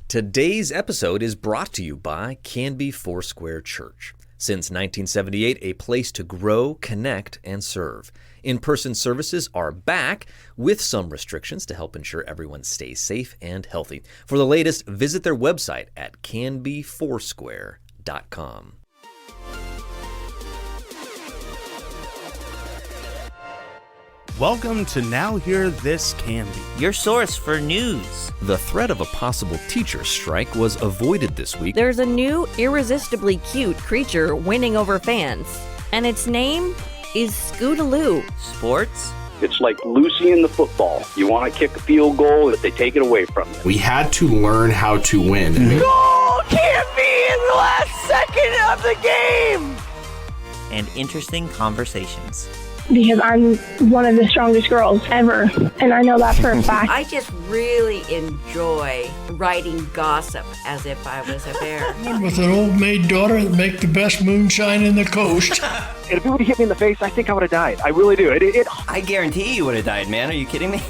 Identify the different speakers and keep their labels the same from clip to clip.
Speaker 1: Today's episode is brought to you by Canby Foursquare Church. Since 1978, a place to grow, connect, and serve. In-person services are back with some restrictions to help ensure everyone stays safe and healthy. For the latest, visit their website at canbyfoursquare.com.
Speaker 2: Welcome to Now Hear This Canby,
Speaker 3: your source for news.
Speaker 1: The threat of a possible teacher strike was avoided this week.
Speaker 4: There's a new, irresistibly cute creature winning over fans, and its name is Scootaloo.
Speaker 3: Sports.
Speaker 5: It's like Lucy in the football. You want to kick a field goal, if they take it away from you.
Speaker 6: We had to learn how to win.
Speaker 7: Goal can't be in the last second of the game!
Speaker 3: And interesting conversations.
Speaker 8: Because I'm one of the strongest girls ever, and I know that for a fact.
Speaker 9: I just really enjoy writing gossip as if I was a bear.
Speaker 10: With an old maid daughter that make the best moonshine in the coast.
Speaker 5: And if it would have hit me in the face, I think I would have died. I really do.
Speaker 3: I guarantee you would have died, man. Are you kidding me?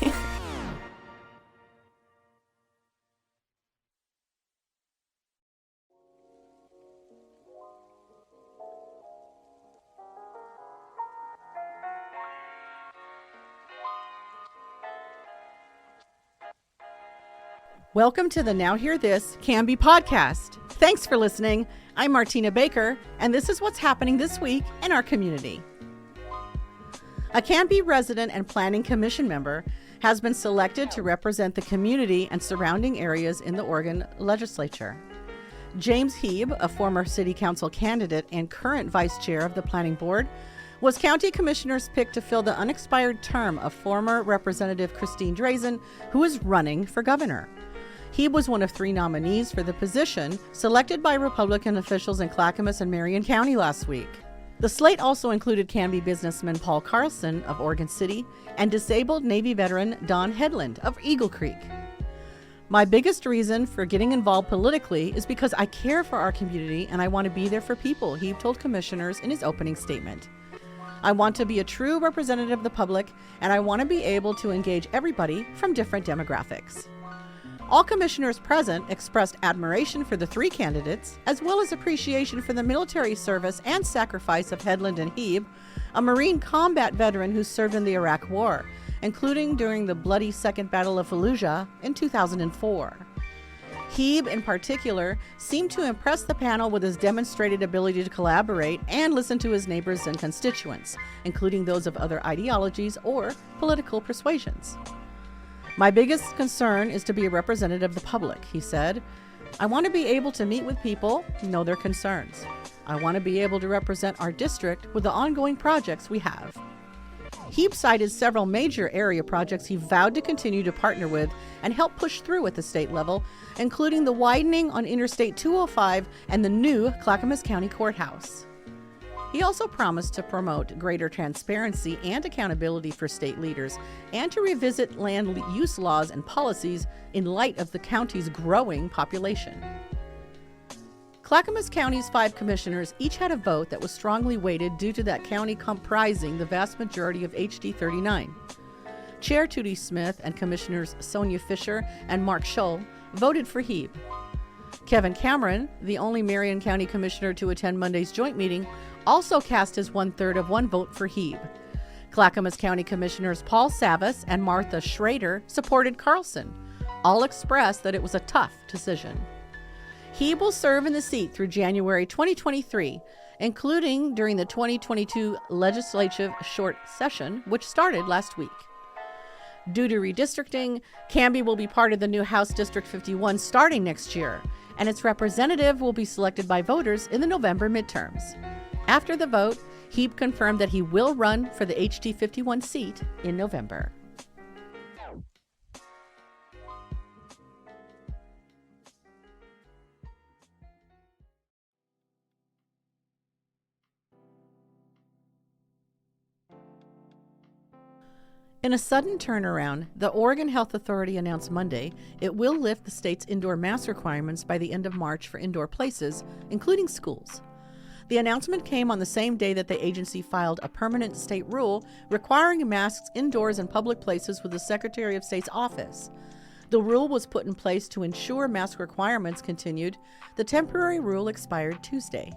Speaker 11: Welcome to the Now Hear This Canby podcast. Thanks for listening. I'm Martina Baker, and this is what's happening this week in our community. A Canby resident and planning commission member has been selected to represent the community and surrounding areas in the Oregon legislature. James Hieb, a former city council candidate and current vice chair of the planning board, was county commissioner's pick to fill the unexpired term of former Representative Christine Drazen, who is running for governor. He was one of 3 nominees for the position selected by Republican officials in Clackamas and Marion County last week. The slate also included Canby businessman Paul Carlson of Oregon City and disabled Navy veteran Don Headland of Eagle Creek. My biggest reason for getting involved politically is because I care for our community and I want to be there for people, he told commissioners in his opening statement. I want to be a true representative of the public, and I want to be able to engage everybody from different demographics. All commissioners present expressed admiration for the 3 candidates, as well as appreciation for the military service and sacrifice of Headland and Hieb, a Marine combat veteran who served in the Iraq War, including during the bloody Second Battle of Fallujah in 2004. Hieb, in particular, seemed to impress the panel with his demonstrated ability to collaborate and listen to his neighbors and constituents, including those of other ideologies or political persuasions. My biggest concern is to be a representative of the public, he said. I want to be able to meet with people, know their concerns. I want to be able to represent our district with the ongoing projects we have. Hieb cited several major area projects he vowed to continue to partner with and help push through at the state level, including the widening on Interstate 205 and the new Clackamas County Courthouse. He also promised to promote greater transparency and accountability for state leaders and to revisit land use laws and policies in light of the county's growing population. Clackamas County's 5 commissioners each had a vote that was strongly weighted due to that county comprising the vast majority of HD 39. Chair Tootie Smith and Commissioners Sonia Fisher and Mark Scholl voted for Hieb. Kevin Cameron, the only Marion County commissioner to attend Monday's joint meeting, also cast his 1/3 of 1 vote for Hieb. Clackamas County Commissioners Paul Savas and Martha Schrader supported Carlson. All expressed that it was a tough decision. Hieb will serve in the seat through January 2023, including during the 2022 legislative short session, which started last week. Due to redistricting, Canby will be part of the new House District 51 starting next year, and its representative will be selected by voters in the November midterms. After the vote, Hieb confirmed that he will run for the HD 51 seat in November. In a sudden turnaround, the Oregon Health Authority announced Monday it will lift the state's indoor mask requirements by the end of March for indoor places, including schools. The announcement came on the same day that the agency filed a permanent state rule requiring masks indoors and public places with the Secretary of State's office. The rule was put in place to ensure mask requirements continued. The temporary rule expired Tuesday.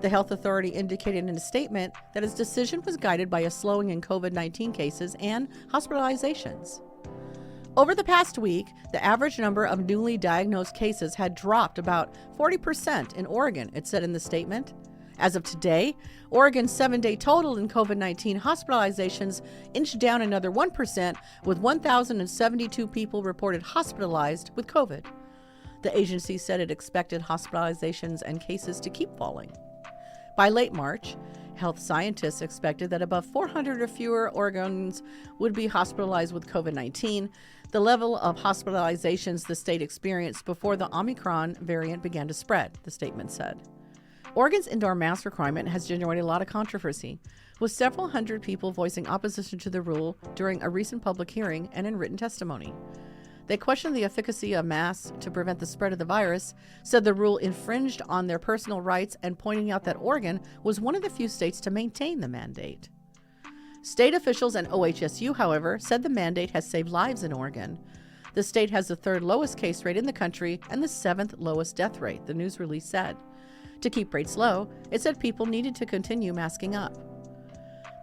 Speaker 11: The health authority indicated in a statement that its decision was guided by a slowing in COVID-19 cases and hospitalizations. Over the past week, the average number of newly diagnosed cases had dropped about 40% in Oregon, it said in the statement. As of today, Oregon's 7-day total in COVID-19 hospitalizations inched down another 1%, with 1,072 people reported hospitalized with COVID. The agency said it expected hospitalizations and cases to keep falling. By late March, health scientists expected that above 400 or fewer Oregonians would be hospitalized with COVID-19, the level of hospitalizations the state experienced before the Omicron variant began to spread, the statement said. Oregon's indoor mask requirement has generated a lot of controversy, with several hundred people voicing opposition to the rule during a recent public hearing and in written testimony. They questioned the efficacy of masks to prevent the spread of the virus, said the rule infringed on their personal rights, and pointing out that Oregon was one of the few states to maintain the mandate. State officials and OHSU, however, said the mandate has saved lives in Oregon. The state has the third lowest case rate in the country and the seventh lowest death rate, the news release said. To keep rates low, it said people needed to continue masking up.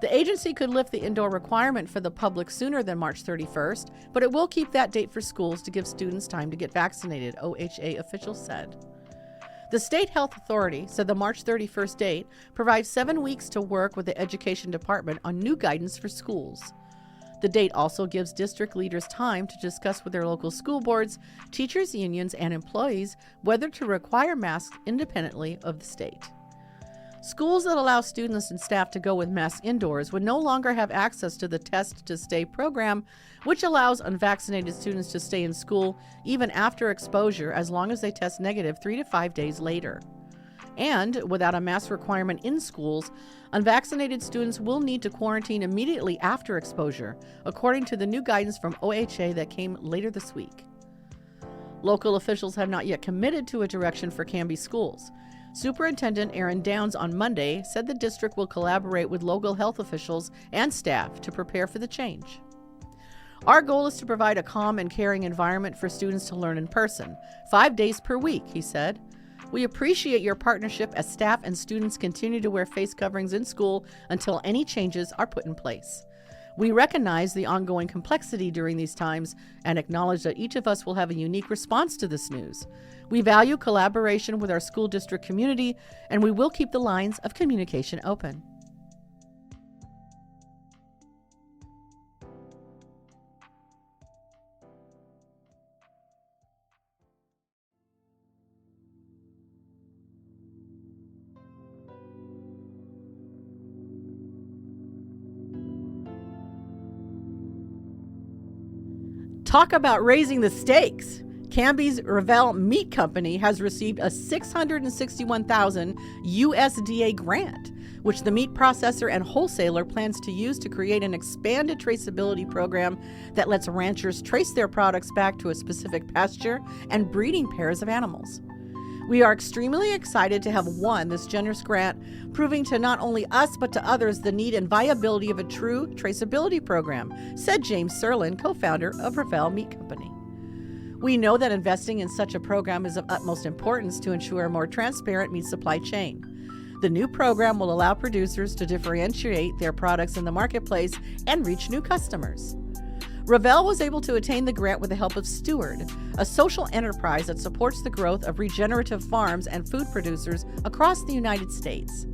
Speaker 11: The agency could lift the indoor requirement for the public sooner than March 31st, but it will keep that date for schools to give students time to get vaccinated, OHA officials said. The state health authority said the March 31st date provides 7 weeks to work with the education department on new guidance for schools. The date also gives district leaders time to discuss with their local school boards, teachers' unions, and employees whether to require masks independently of the state. Schools that allow students and staff to go with masks indoors would no longer have access to the Test to Stay program, which allows unvaccinated students to stay in school even after exposure as long as they test negative 3 to 5 days later. And without a mask requirement in schools, unvaccinated students will need to quarantine immediately after exposure, according to the new guidance from OHA that came later this week. Local officials have not yet committed to a direction for Canby schools. Superintendent Aaron Downs on Monday said the district will collaborate with local health officials and staff to prepare for the change. Our goal is to provide a calm and caring environment for students to learn in person, 5 days per week, he said. We appreciate your partnership as staff and students continue to wear face coverings in school until any changes are put in place. We recognize the ongoing complexity during these times and acknowledge that each of us will have a unique response to this news. We value collaboration with our school district community, and we will keep the lines of communication open. Talk about raising the stakes. Canby's Revel Meat Company has received a $661,000 USDA grant, which the meat processor and wholesaler plans to use to create an expanded traceability program that lets ranchers trace their products back to a specific pasture and breeding pairs of animals. We are extremely excited to have won this generous grant, proving to not only us but to others the need and viability of a true traceability program, said James Serlin, co-founder of Revel Meat Company. We know that investing in such a program is of utmost importance to ensure a more transparent meat supply chain. The new program will allow producers to differentiate their products in the marketplace and reach new customers. Revel was able to attain the grant with the help of Steward, a social enterprise that supports the growth of regenerative farms and food producers across the United States.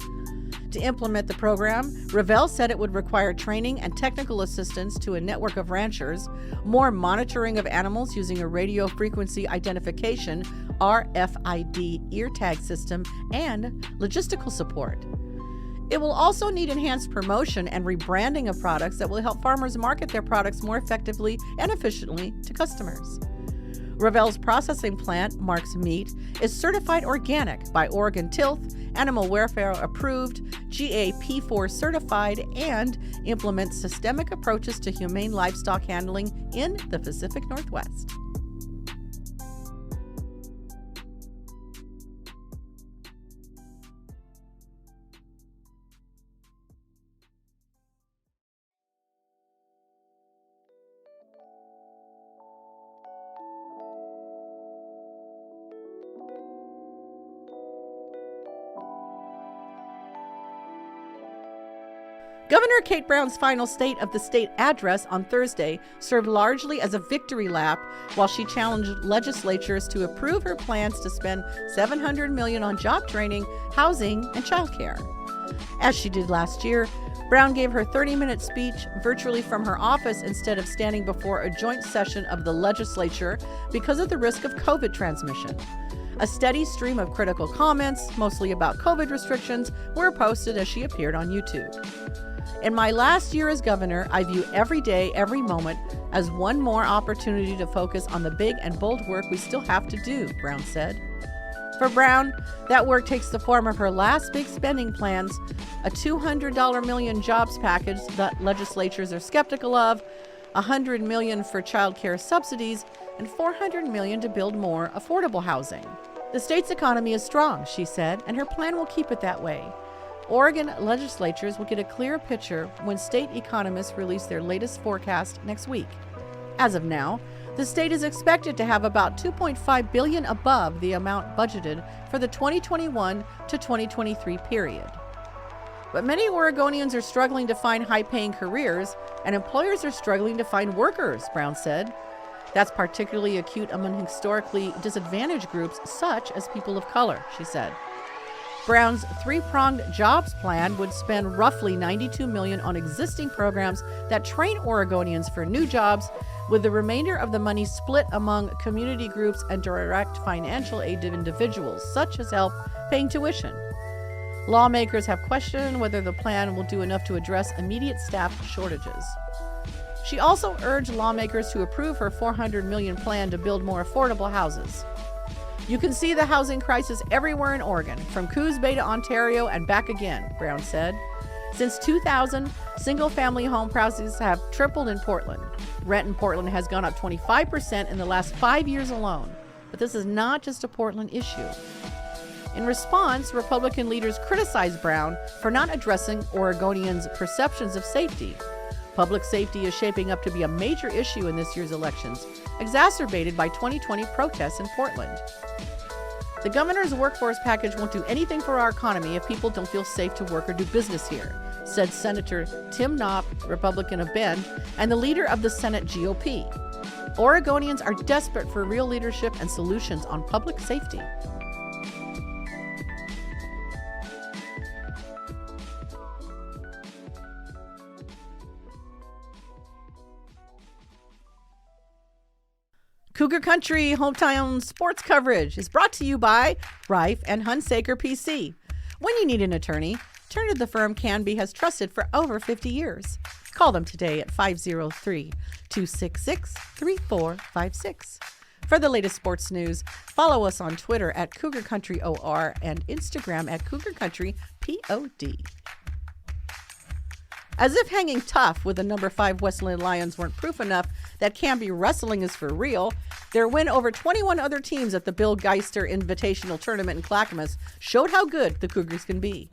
Speaker 11: To implement the program, Revel said it would require training and technical assistance to a network of ranchers, more monitoring of animals using a radio frequency identification (RFID) ear tag system, and logistical support. It will also need enhanced promotion and rebranding of products that will help farmers market their products more effectively and efficiently to customers. Revel's processing plant, Mark's Meat, is certified organic by Oregon Tilth, Animal Welfare Approved, GAP4 certified, and implements systemic approaches to humane livestock handling in the Pacific Northwest. Governor Kate Brown's final State of the State address on Thursday served largely as a victory lap while she challenged legislatures to approve her plans to spend $700 million on job training, housing, and childcare. As she did last year, Brown gave her 30-minute speech virtually from her office instead of standing before a joint session of the legislature because of the risk of COVID transmission. A steady stream of critical comments, mostly about COVID restrictions, were posted as she appeared on YouTube. In my last year as governor, I view every day, every moment as one more opportunity to focus on the big and bold work we still have to do, Brown said. For Brown, that work takes the form of her last big spending plans, a $200 million jobs package that legislatures are skeptical of, $100 million for child care subsidies, and $400 million to build more affordable housing. The state's economy is strong, she said, and her plan will keep it that way. Oregon legislatures will get a clearer picture when state economists release their latest forecast next week. As of now, the state is expected to have about $2.5 billion above the amount budgeted for the 2021 to 2023 period. But many Oregonians are struggling to find high-paying careers, and employers are struggling to find workers, Brown said. That's particularly acute among historically disadvantaged groups such as people of color, she said. Brown's three-pronged jobs plan would spend roughly $92 million on existing programs that train Oregonians for new jobs, with the remainder of the money split among community groups and direct financial aid to individuals, such as help paying tuition. Lawmakers have questioned whether the plan will do enough to address immediate staff shortages. She also urged lawmakers to approve her $400 million plan to build more affordable houses. You can see the housing crisis everywhere in Oregon, from Coos Bay to Ontario and back again, Brown said. Since 2000, single-family home prices have tripled in Portland. Rent in Portland has gone up 25% in the last 5 years alone. But this is not just a Portland issue. In response, Republican leaders criticized Brown for not addressing Oregonians' perceptions of safety. Public safety is shaping up to be a major issue in this year's elections, exacerbated by 2020 protests in Portland. The governor's workforce package won't do anything for our economy if people don't feel safe to work or do business here, said Senator Tim Knopp, Republican of Bend, and the leader of the Senate GOP. Oregonians are desperate for real leadership and solutions on public safety. Cougar Country hometown sports coverage is brought to you by Reif and Hunsaker PC. When you need an attorney, turn to the firm Canby has trusted for over 50 years. Call them today at 503-266-3456. For the latest sports news, follow us on Twitter at Cougar Country OR and Instagram at Cougar Country POD. As if hanging tough with the number 5 Westland Lions weren't proof enough that Canby wrestling is for real, their win over 21 other teams at the Bill Geister Invitational Tournament in Clackamas showed how good the Cougars can be.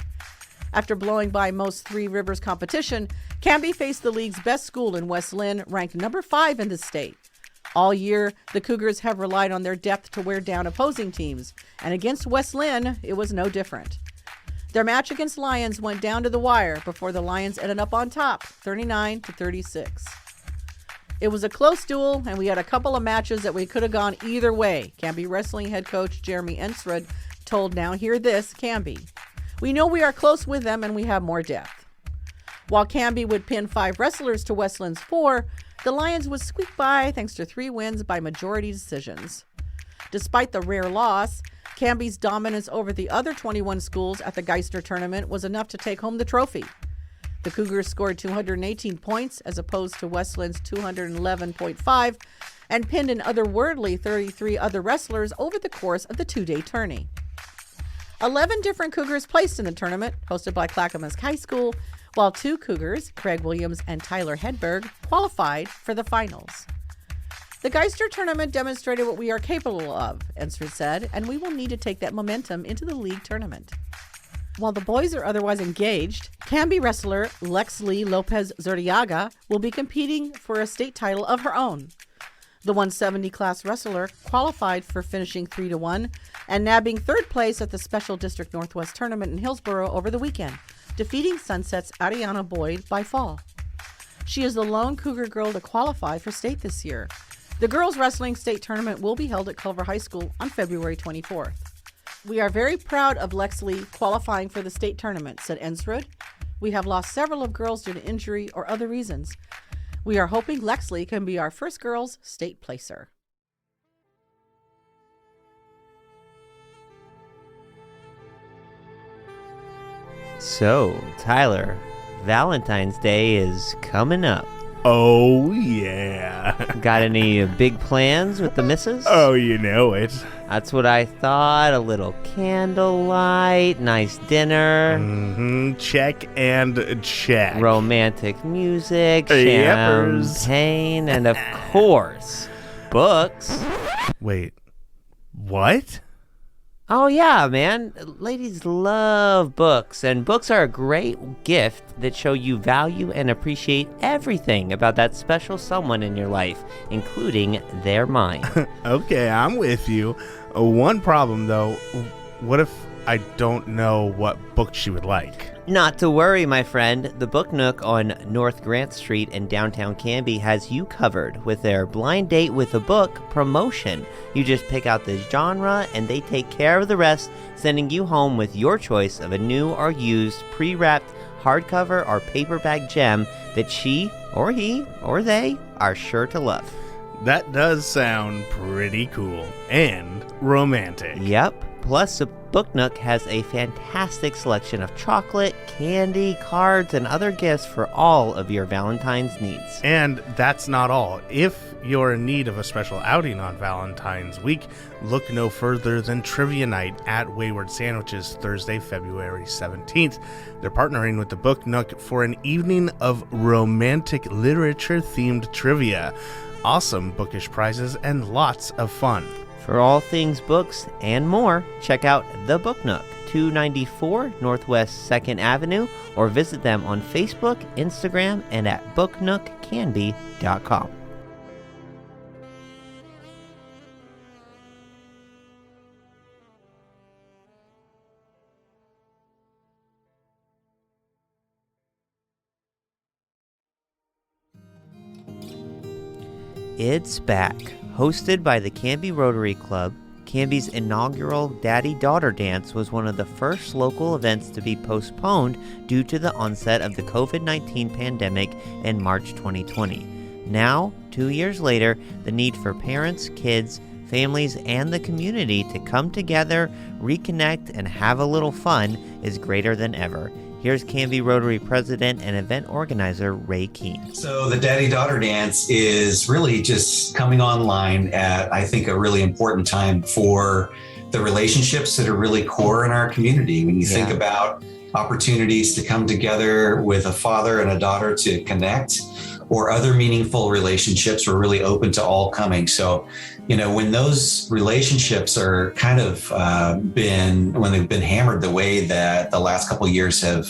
Speaker 11: After blowing by most Three Rivers competition, Canby faced the league's best school in West Lynn, ranked number 5 in the state. All year, the Cougars have relied on their depth to wear down opposing teams, and against West Lynn, it was no different. Their match against Lions went down to the wire before the Lions ended up on top, 39-36. It was a close duel, and we had a couple of matches that we could have gone either way, Canby Wrestling head coach Jeremy Ensred told Now Hear This Canby. We know we are close with them, and we have more depth. While Canby would pin 5 wrestlers to Westland's 4, the Lions would squeak by thanks to 3 wins by majority decisions. Despite the rare loss, Canby's dominance over the other 21 schools at the Geister tournament was enough to take home the trophy. The Cougars scored 218 points as opposed to Westland's 211.5 and pinned an otherworldly 33 other wrestlers over the course of the 2-day tourney. 11 different Cougars placed in the tournament, hosted by Clackamas High School, while 2 Cougars, Craig Williams and Tyler Hedberg, qualified for the finals. The Geister tournament demonstrated what we are capable of, Ensred said, and we will need to take that momentum into the league tournament. While the boys are otherwise engaged, Canby wrestler Lex Lee Lopez Zurdiaga will be competing for a state title of her own. The 170 class wrestler qualified for finishing 3-1 and nabbing 3rd place at the Special District Northwest tournament in Hillsborough over the weekend, defeating Sunset's Ariana Boyd by fall. She is the lone Cougar girl to qualify for state this year. The girls wrestling state tournament will be held at Culver High School on February 24th. We are very proud of Lexley qualifying for the state tournament, said Ensrud. We have lost several of girls due to injury or other reasons. We are hoping Lexley can be our first girls state placer.
Speaker 3: So, Tyler, Valentine's Day is coming up.
Speaker 2: Oh, yeah.
Speaker 3: Got any big plans with the missus?
Speaker 2: Oh, you know it.
Speaker 3: That's what I thought. A little candlelight, nice dinner.
Speaker 2: Check and check.
Speaker 3: Romantic music,
Speaker 2: Yepers.
Speaker 3: champagne, and of course, books.
Speaker 2: Wait, what?
Speaker 3: Oh yeah, man. Ladies love books, and books are a great gift that show you value and appreciate everything about that special someone in your life, including their mind.
Speaker 2: Okay, I'm with you. One problem, though. What if I don't know what book she would like?
Speaker 3: Not to worry, my friend. The Book Nook on North Grant Street in downtown Canby has you covered with their Blind Date with a Book promotion. You just pick out the genre and they take care of the rest, sending you home with your choice of a new or used pre-wrapped hardcover or paperback gem that she or he or they are sure to love.
Speaker 2: That does sound pretty cool and romantic.
Speaker 3: Yep. Plus, the Book Nook has a fantastic selection of chocolate, candy, cards, and other gifts for all of your Valentine's needs.
Speaker 2: And that's not all. If you're in need of a special outing on Valentine's week, look no further than Trivia Night at Wayward Sandwiches Thursday, February 17th. They're partnering with the Book Nook for an evening of romantic literature-themed trivia. Awesome bookish prizes and lots of fun.
Speaker 3: For all things books and more, check out The Book Nook, 294 Northwest 2nd Avenue, or visit them on Facebook, Instagram, and at booknookcanby.com. It's back. Hosted by the Canby Rotary Club, Canby's inaugural Daddy-Daughter Dance was one of the first local events to be postponed due to the onset of the COVID-19 pandemic in March 2020. Now, 2 years later, the need for parents, kids, families, and the community to come together, reconnect, and have a little fun is greater than ever. Here's Canby Rotary President and event organizer Ray Keene.
Speaker 12: So the Daddy-Daughter Dance is really just coming online at, I think, a really important time for the relationships that are really core in our community. When you think about opportunities to come together with a father and a daughter to connect, or other meaningful relationships, we're really open to all coming. So, you know, when those relationships are kind of when they've been hammered the way that the last couple of years have,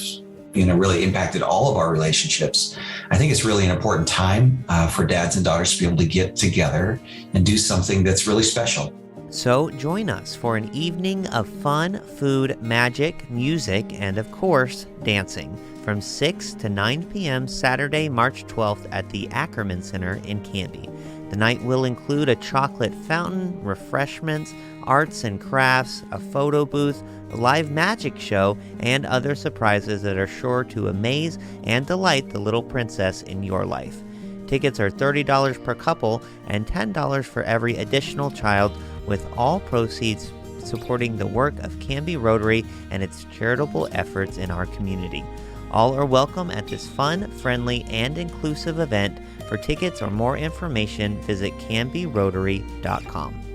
Speaker 12: you know, really impacted all of our relationships, I think it's really an important time for dads and daughters to be able to get together and do something that's really special.
Speaker 3: So join us for an evening of fun, food, magic, music, and of course, dancing from 6 to 9 p.m. Saturday, March 12th at the Ackerman Center in Canby. The night will include a chocolate fountain, refreshments, arts and crafts, a photo booth, a live magic show, and other surprises that are sure to amaze and delight the little princess in your life. Tickets are $30 per couple and $10 for every additional child, with all proceeds supporting the work of Canby Rotary and its charitable efforts in our community. All are welcome at this fun, friendly, and inclusive event. For tickets or more information, visit canbyrotary.com.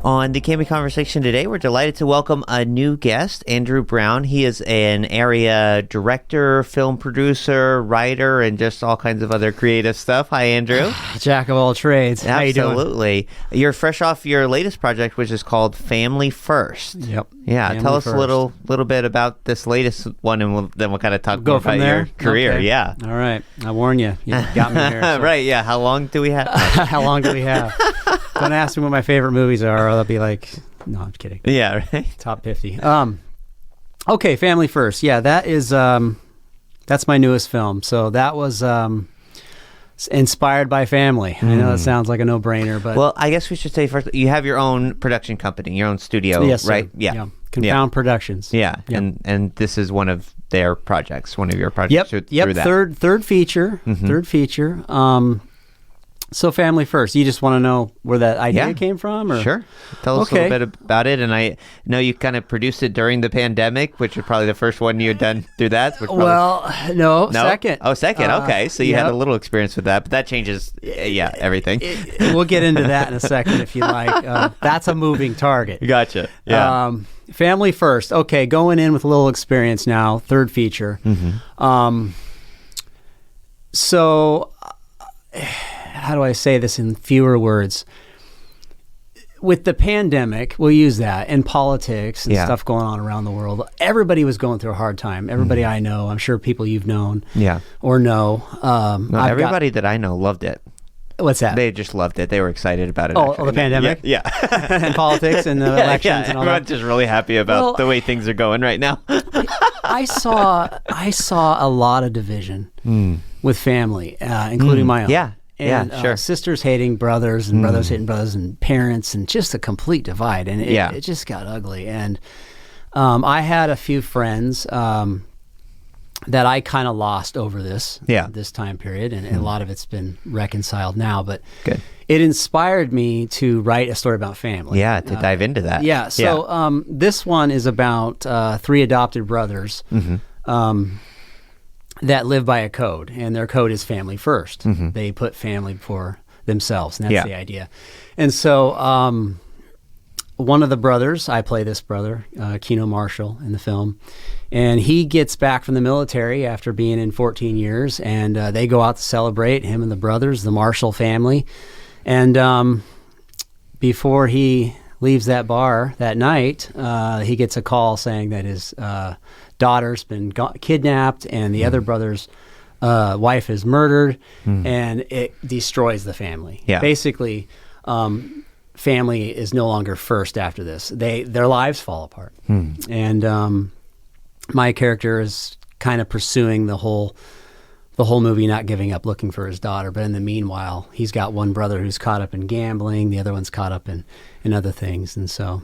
Speaker 3: On the Canby Conversation today, we're delighted to welcome a new guest, Andrew Brown. He is an area director, film producer, writer, and just all kinds of other creative stuff. Hi, Andrew.
Speaker 13: Jack of all trades. How you doing?
Speaker 3: Absolutely. You're fresh off your latest project, which is called Family First.
Speaker 13: Yep.
Speaker 3: Yeah.
Speaker 13: Family
Speaker 3: Tell us
Speaker 13: First.
Speaker 3: a little bit about this latest one, and then we'll kind of talk
Speaker 13: Go
Speaker 3: more
Speaker 13: from
Speaker 3: about
Speaker 13: there?
Speaker 3: your career.
Speaker 13: Okay.
Speaker 3: Yeah.
Speaker 13: All right. I warn you. You got me here. So.
Speaker 3: Right. Yeah. How long do we have?
Speaker 13: How long do we have? Don't ask me what my favorite movies are, or they'll be like, no, I'm kidding.
Speaker 3: Yeah, right.
Speaker 13: Top 50. Okay, Family First. Yeah, that is that's my newest film. So that was inspired by family. I know that sounds like a no-brainer, but
Speaker 3: Well, I guess we should say first, you have your own production company, your own studio,
Speaker 13: yes, sir.
Speaker 3: right? Yeah.
Speaker 13: Confound Productions.
Speaker 3: Yeah.
Speaker 13: Yep.
Speaker 3: And this is one of their projects, one of your projects.
Speaker 13: Yep.
Speaker 3: Through that.
Speaker 13: Third feature. Third feature. So Family First. You just want to know where that idea came from? Or?
Speaker 3: Sure. Tell us a little bit about it. And I know you kind of produced it during the pandemic, which was probably the first one you had done through that.
Speaker 13: Well, no, second.
Speaker 3: Oh, second. Okay. So you had a little experience with that, but that changes, everything.
Speaker 13: We'll get into that in a second if you like. That's a moving target.
Speaker 3: Gotcha. Yeah.
Speaker 13: Family First. Okay, going in with a little experience now. Third feature. So... how do I say this in fewer words? With the pandemic, we'll use that, and politics and stuff going on around the world, everybody was going through a hard time. Everybody I know, I'm sure people you've known or know.
Speaker 3: Everybody that I know loved it.
Speaker 13: What's that?
Speaker 3: They just loved it. They were excited about it.
Speaker 13: Oh, the pandemic?
Speaker 3: Yeah.
Speaker 13: And politics and the elections and all
Speaker 3: Everyone's
Speaker 13: that.
Speaker 3: just really happy about the way things are going right now.
Speaker 13: I saw a lot of division with family, including my own.
Speaker 3: Yeah.
Speaker 13: And
Speaker 3: sure.
Speaker 13: Sisters hating brothers and brothers hating brothers and parents and just a complete divide. And it just got ugly. And I had a few friends that I kind of lost over this time period. And a lot of it's been reconciled now. But it inspired me to write a story about family.
Speaker 3: Yeah, to dive into that.
Speaker 13: Yeah. So this one is about 3 adopted brothers. That live by a code, and their code is family first. They put family before themselves, and that's the idea. And so one of the brothers, I play this brother, Keno Marshall, in the film, and he gets back from the military after being in 14 years, and they go out to celebrate, him and the brothers, the Marshall family. And before he leaves that bar that night, he gets a call saying that his daughter's been kidnapped and the other brother's wife is murdered, and it destroys the family. Basically, family is no longer first after this. Their lives fall apart. And my character is kind of pursuing the whole movie, not giving up, looking for his daughter. But in the meanwhile, he's got one brother who's caught up in gambling. The other one's caught up in other things. And so...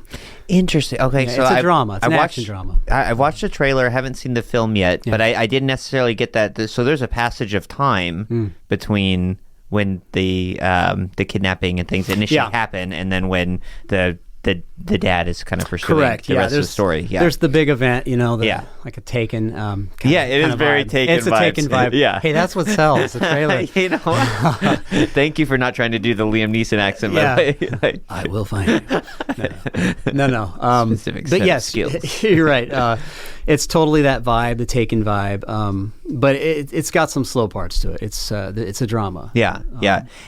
Speaker 3: Interesting. Okay, so
Speaker 13: it's a drama. It's an action drama.
Speaker 3: I've watched the trailer. I haven't seen the film yet, but I didn't necessarily get that. So there's a passage of time between when the kidnapping and things initially happen and then when the dad is kind of pursuing the rest of the story. Yeah, there's
Speaker 13: the big event, like a Taken.
Speaker 3: It is very
Speaker 13: vibe.
Speaker 3: Taken.
Speaker 13: It's a Taken vibe.
Speaker 3: Yeah.
Speaker 13: Hey, that's what sells the trailer.
Speaker 3: Thank you for not trying to do the Liam Neeson accent.
Speaker 13: Yeah. I will find you. No.
Speaker 3: Specific
Speaker 13: but yes,
Speaker 3: skills.
Speaker 13: You're right. It's totally that vibe, the Taken vibe. But it's got some slow parts to it. It's a drama.
Speaker 3: Yeah.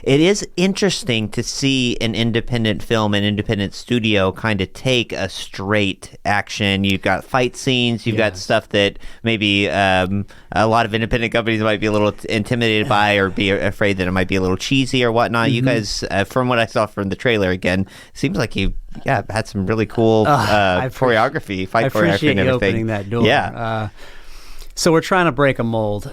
Speaker 3: It is interesting to see an independent film, an independent studio kind of take a straight action. You've got fight scenes. You've got stuff that maybe a lot of independent companies might be a little intimidated by or be afraid that it might be a little cheesy or whatnot. You guys, from what I saw from the trailer, again, seems like you had some really cool choreography, fight choreography and everything.
Speaker 13: I appreciate you opening that door.
Speaker 3: Yeah.
Speaker 13: So we're trying to break a mold.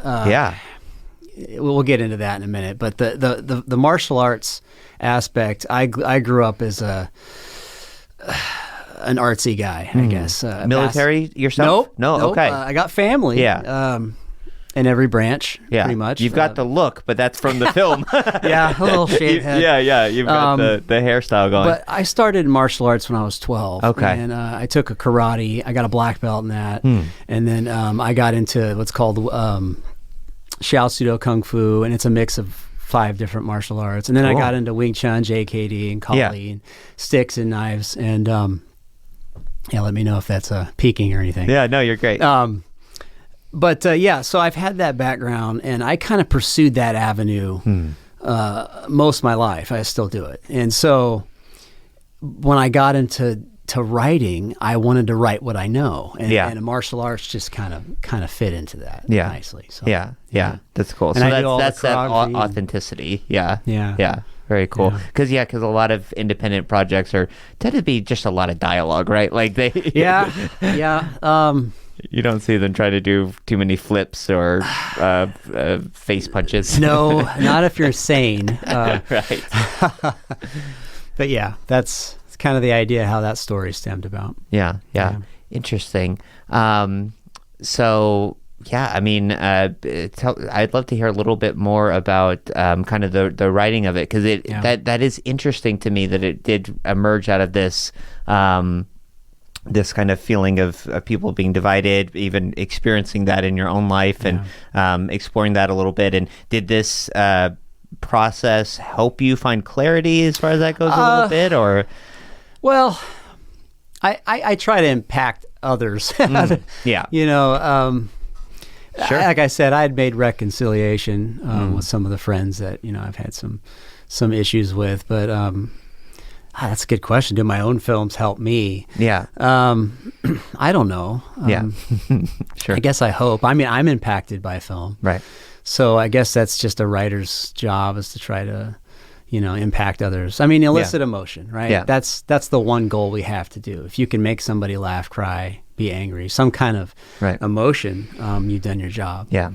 Speaker 13: We'll get into that in a minute. But the martial arts aspect, I grew up as an artsy guy, I guess.
Speaker 3: Military yourself?
Speaker 13: Nope.
Speaker 3: Okay.
Speaker 13: I got family.
Speaker 3: Yeah.
Speaker 13: In every branch, pretty much.
Speaker 3: You've got the look, but that's from the film.
Speaker 13: A little shaved head.
Speaker 3: You've got the hairstyle going.
Speaker 13: But I started martial arts when I was 12.
Speaker 3: Okay.
Speaker 13: And I took a karate. I got a black belt in that. And then I got into what's called Xiao Sudo Kung Fu, and it's a mix of 5 different martial arts. And then I got into Wing Chun, JKD, and Kali, and sticks and knives. And let me know if that's peaking or anything.
Speaker 3: Yeah, no, you're great.
Speaker 13: But so I've had that background, and I kind of pursued that avenue most of my life. I still do it. And so when I got into writing, I wanted to write what I know, and martial arts just kind of fit into that nicely. So
Speaker 3: yeah, that's cool.
Speaker 13: And
Speaker 3: so that's that authenticity. Yeah. Very cool. Because a lot of independent projects tend to be just a lot of dialogue, right? Like they. You don't see them try to do too many flips or face punches.
Speaker 13: No, not if you're sane.
Speaker 3: Right.
Speaker 13: But that's kind of the idea how that story stemmed about.
Speaker 3: Yeah. Interesting. So, I mean, I'd love to hear a little bit more about kind of the writing of it, because that is interesting to me that it did emerge out of this this kind of feeling of people being divided, even experiencing that in your own life, and exploring that a little bit. And did this process help you find clarity as far as that goes a little bit, or?
Speaker 13: Well, I try to impact others.
Speaker 3: Sure.
Speaker 13: Like I said, I had made reconciliation with some of the friends that I've had some issues with, but that's a good question. Do my own films help me?
Speaker 3: Yeah.
Speaker 13: I don't know.
Speaker 3: Sure.
Speaker 13: I guess I hope. I mean, I'm impacted by film,
Speaker 3: right?
Speaker 13: So I guess that's just a writer's job, is to try to impact others. I mean, elicit emotion, right?
Speaker 3: Yeah.
Speaker 13: That's the one goal we have to do. If you can make somebody laugh, cry, be angry, some kind of emotion, you've done your job.
Speaker 3: Yeah.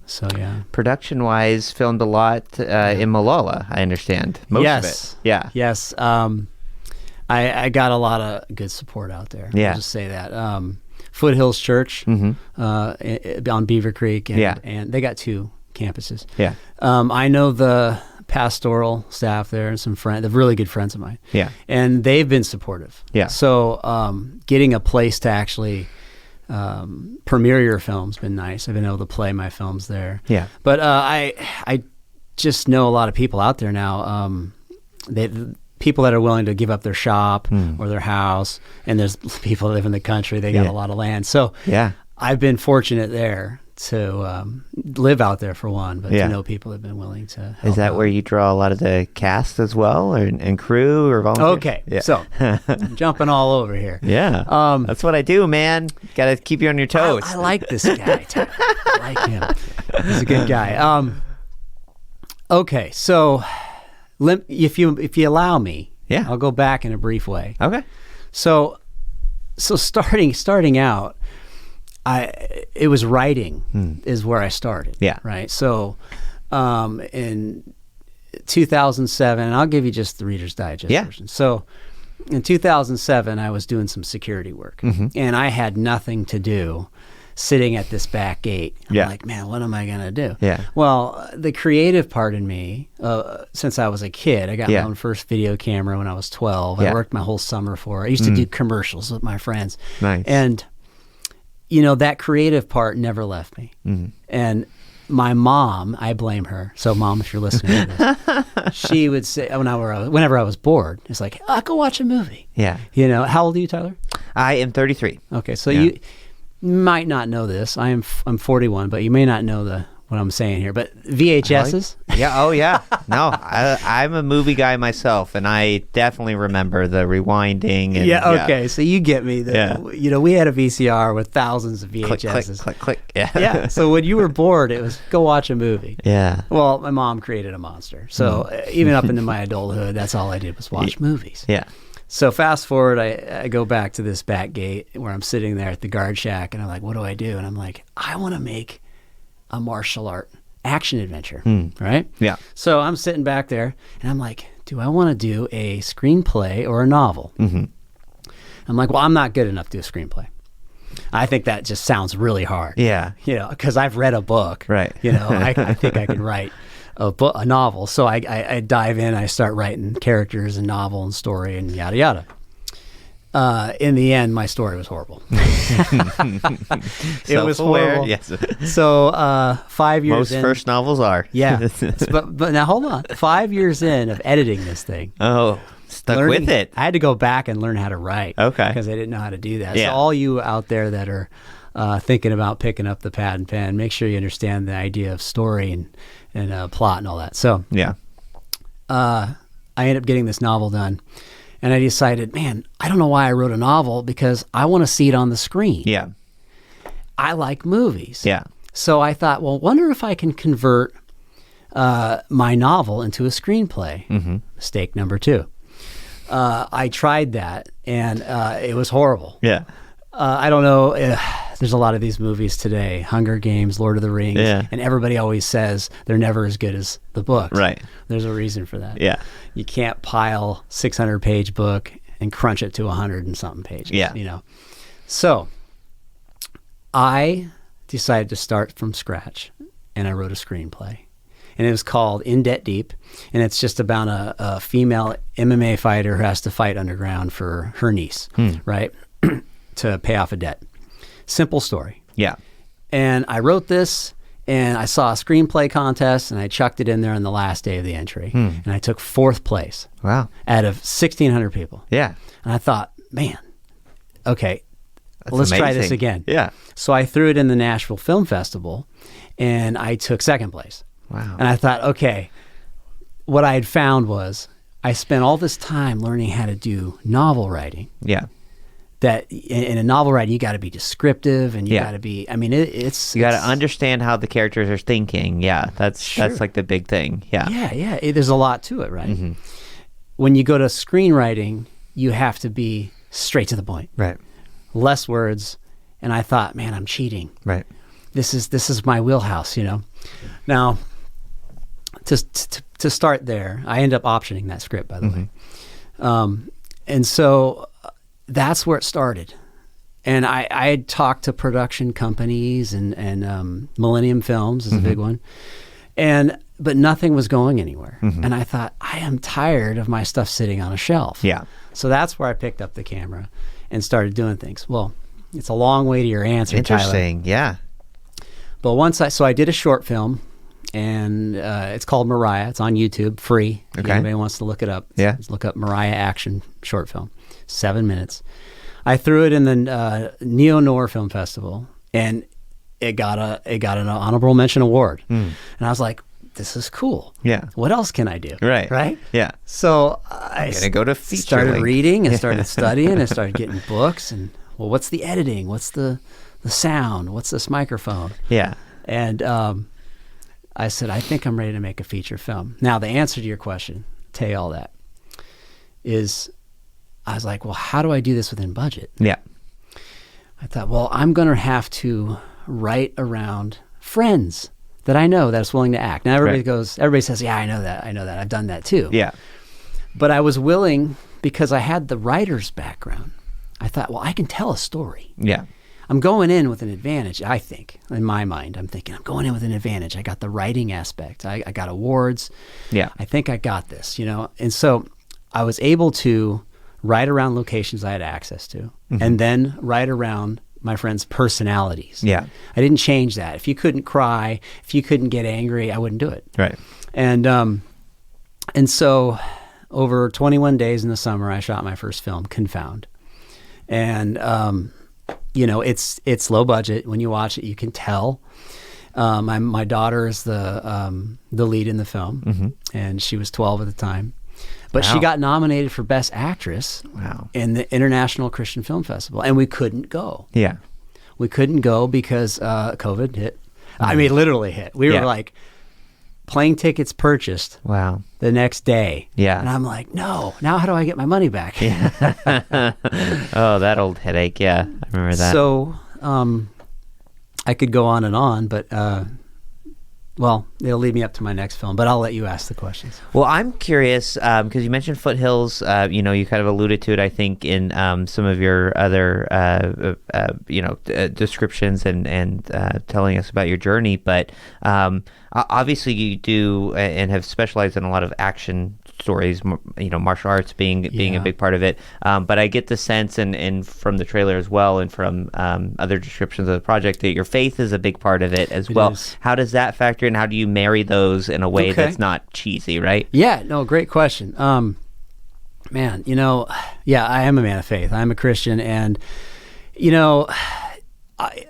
Speaker 13: So,
Speaker 3: Production-wise, filmed a lot in Malala, I understand. Most of it. Yeah.
Speaker 13: Yes. I got a lot of good support out there.
Speaker 3: Yeah.
Speaker 13: I'll just say that. Foothills Church on Beaver Creek, and they got 2 campuses.
Speaker 3: Yeah.
Speaker 13: I know the pastoral staff there and some friends, they're really good friends of mine.
Speaker 3: Yeah.
Speaker 13: And they've been supportive.
Speaker 3: Yeah.
Speaker 13: So getting a place to actually premiere your film's been nice. I've been able to play my films there.
Speaker 3: Yeah.
Speaker 13: But I just know a lot of people out there now, people that are willing to give up their shop or their house, and there's people that live in the country, they got a lot of land. So I've been fortunate there to live out there, for one, but to know people have been willing to help.
Speaker 3: Is that
Speaker 13: out.
Speaker 3: where you draw a lot of the cast as well, and crew or volunteers?
Speaker 13: Okay, so I'm jumping all over here.
Speaker 3: Yeah, that's what I do, man. Got to keep you on your toes.
Speaker 13: I like this guy. I like him. He's a good guy. Okay, so if you allow me, I'll go back in a brief way.
Speaker 3: Okay.
Speaker 13: So starting out, it was writing is where I started.
Speaker 3: Yeah.
Speaker 13: Right. So, in 2007, and I'll give you just the Reader's Digest version. So, in 2007, I was doing some security work, and I had nothing to do, sitting at this back gate. I'm like, man, what am I gonna do?
Speaker 3: Yeah.
Speaker 13: Well, the creative part in me, since I was a kid, I got my own first video camera when I was 12. I worked my whole summer for it. I used to do commercials with my friends.
Speaker 3: Nice.
Speaker 13: And that creative part never left me. And my mom, I blame her. So, Mom, if you're listening to this, she would say, whenever I was bored, it's like, go watch a movie.
Speaker 3: Yeah.
Speaker 13: How old are you, Tyler?
Speaker 3: I am 33.
Speaker 13: Okay, so you might not know this. I'm 41, but you may not know what I'm saying here. But VHSs?
Speaker 3: Yeah. Oh, yeah. No, I'm a movie guy myself, and I definitely remember the rewinding. And,
Speaker 13: okay. So you get me. We had a VCR with thousands of VHSs.
Speaker 3: Click.
Speaker 13: Yeah. So when you were bored, it was go watch a movie.
Speaker 3: Yeah.
Speaker 13: Well, my mom created a monster. So even up into my adulthood, that's all I did was watch movies.
Speaker 3: Yeah.
Speaker 13: So fast forward, I go back to this back gate where I'm sitting there at the guard shack, and I'm like, what do I do? And I'm like, I want to make a martial art action adventure, right?
Speaker 3: Yeah.
Speaker 13: So I'm sitting back there, and I'm like, do I want to do a screenplay or a novel? I'm like, well, I'm not good enough to do a screenplay. I think that just sounds really hard.
Speaker 3: Yeah.
Speaker 13: Because I've read a book.
Speaker 3: Right.
Speaker 13: I think I can write a novel. So I dive in, I start writing characters and novel and story and yada yada. in the end, my story was horrible. It was horrible.
Speaker 3: Yes.
Speaker 13: So 5 years
Speaker 3: Most
Speaker 13: in,
Speaker 3: first novels are.
Speaker 13: Yeah. but now hold on. 5 years in of editing this thing.
Speaker 3: Oh, stuck with it.
Speaker 13: I had to go back and learn how to write.
Speaker 3: Okay.
Speaker 13: Because I didn't know how to do that.
Speaker 3: Yeah.
Speaker 13: So all you out there that are thinking about picking up the pad and pen, make sure you understand the idea of story and plot and all that. So
Speaker 3: yeah,
Speaker 13: I ended up getting this novel done. And I decided, man, I don't know why I wrote a novel, because I want to see it on the screen.
Speaker 3: Yeah.
Speaker 13: I like movies.
Speaker 3: Yeah.
Speaker 13: So I thought, well, wonder if I can convert my novel into a screenplay.
Speaker 3: Mm-hmm.
Speaker 13: Mistake number 2. I tried that, and it was horrible.
Speaker 3: Yeah.
Speaker 13: I don't know. There's a lot of these movies today, Hunger Games, Lord of the Rings, and everybody always says they're never as good as the books.
Speaker 3: Right.
Speaker 13: There's a reason for that.
Speaker 3: Yeah.
Speaker 13: You can't pile 600-page book and crunch it to 100 and something pages.
Speaker 3: Yeah.
Speaker 13: You know. So I decided to start from scratch, and I wrote a screenplay. And it was called In Debt Deep, and it's just about a female MMA fighter who has to fight underground for her niece, right, to pay off a debt. Simple story.
Speaker 3: Yeah.
Speaker 13: And I wrote this, and I saw a screenplay contest, and I chucked it in there on the last day of the entry, and I took 4th place.
Speaker 3: Wow.
Speaker 13: Out of 1,600 people.
Speaker 3: Yeah.
Speaker 13: And I thought, man, okay,
Speaker 3: That's
Speaker 13: let's try
Speaker 3: amazing.
Speaker 13: this again.
Speaker 3: Yeah.
Speaker 13: So I threw it in the Nashville Film Festival, and I took 2nd place.
Speaker 3: Wow.
Speaker 13: And I thought, okay, what I had found was I spent all this time learning how to do novel writing.
Speaker 3: Yeah.
Speaker 13: That in a novel writing, you got to be descriptive, and you got to be. I mean, it's
Speaker 3: you got to understand how the characters are thinking. Yeah, that's like the big thing. Yeah.
Speaker 13: Yeah. There's a lot to it, right?
Speaker 3: Mm-hmm.
Speaker 13: When you go to screenwriting, you have to be straight to the point.
Speaker 3: Right.
Speaker 13: Less words. And I thought, man, I'm cheating.
Speaker 3: Right.
Speaker 13: This is my wheelhouse, you know. Now, to start there, I end up optioning that script, by the way. And so that's where it started. And I had talked to production companies and Millennium Films is a big one. But nothing was going anywhere. And I thought, I am tired of my stuff sitting on a shelf.
Speaker 3: Yeah.
Speaker 13: So that's where I picked up the camera and started doing things. Well, it's a long way to your answer,
Speaker 3: Interesting.
Speaker 13: Tyler.
Speaker 3: Yeah.
Speaker 13: But I did a short film, and it's called Mariah. It's on YouTube, free. If anybody wants to look it up, just look up Mariah Action short film, 7 minutes. I threw it in the Neo Noir Film Festival, and it got an honorable mention award. And I was like, this is cool.
Speaker 3: Yeah.
Speaker 13: What else can I do?
Speaker 3: Right. Yeah.
Speaker 13: So I
Speaker 3: gonna go to feature
Speaker 13: started
Speaker 3: link.
Speaker 13: reading and started studying and started getting books and what's the editing? What's the sound? What's this microphone?
Speaker 3: Yeah.
Speaker 13: And I said, I think I'm ready to make a feature film. Now, the answer to your question, tell you all that, is I was like, well, how do I do this within budget?
Speaker 3: Yeah.
Speaker 13: I thought, well, I'm going to have to write around friends that I know that's willing to act. Now, everybody says, yeah, I know that. I've done that too.
Speaker 3: Yeah.
Speaker 13: But I was willing, because I had the writer's background. I thought, well, I can tell a story.
Speaker 3: Yeah.
Speaker 13: I'm going in with an advantage, I think. In my mind, I'm thinking, I'm going in with an advantage. I got the writing aspect. I got awards.
Speaker 3: Yeah.
Speaker 13: I think I got this, you know? And so I was able to write around locations I had access to, and then write around my friends' personalities.
Speaker 3: Yeah.
Speaker 13: I didn't change that. If you couldn't cry, if you couldn't get angry, I wouldn't do it.
Speaker 3: Right.
Speaker 13: And so over 21 days in the summer, I shot my first film, Confound. And, you know, it's low budget. When you watch it, you can tell. My daughter is the lead in the film, and she was 12 at the time. But she got nominated for Best Actress in the International Christian Film Festival, and we couldn't go.
Speaker 3: Yeah.
Speaker 13: We couldn't go because COVID hit. I mean, literally hit. We were like, plane tickets purchased the next day.
Speaker 3: Yeah.
Speaker 13: And I'm like, no, now how do I get my money back?
Speaker 3: Oh, that old headache. Yeah, I remember that.
Speaker 13: So I could go on, but well, it'll lead me up to my next film, but I'll let you ask the questions.
Speaker 3: Well, I'm curious because you mentioned Foothills. You know, you kind of alluded to it, I think, in some of your other, descriptions and telling us about your journey. But obviously, you do and have specialized in a lot of action stories, martial arts being a big part of it. But I get the sense, and from the trailer as well, and from other descriptions of the project, that your faith is a big part of it as well. How does that factor in? How do you marry those in a way that's not cheesy, right?
Speaker 13: Yeah, no, great question. Man, I am a man of faith. I'm a Christian, and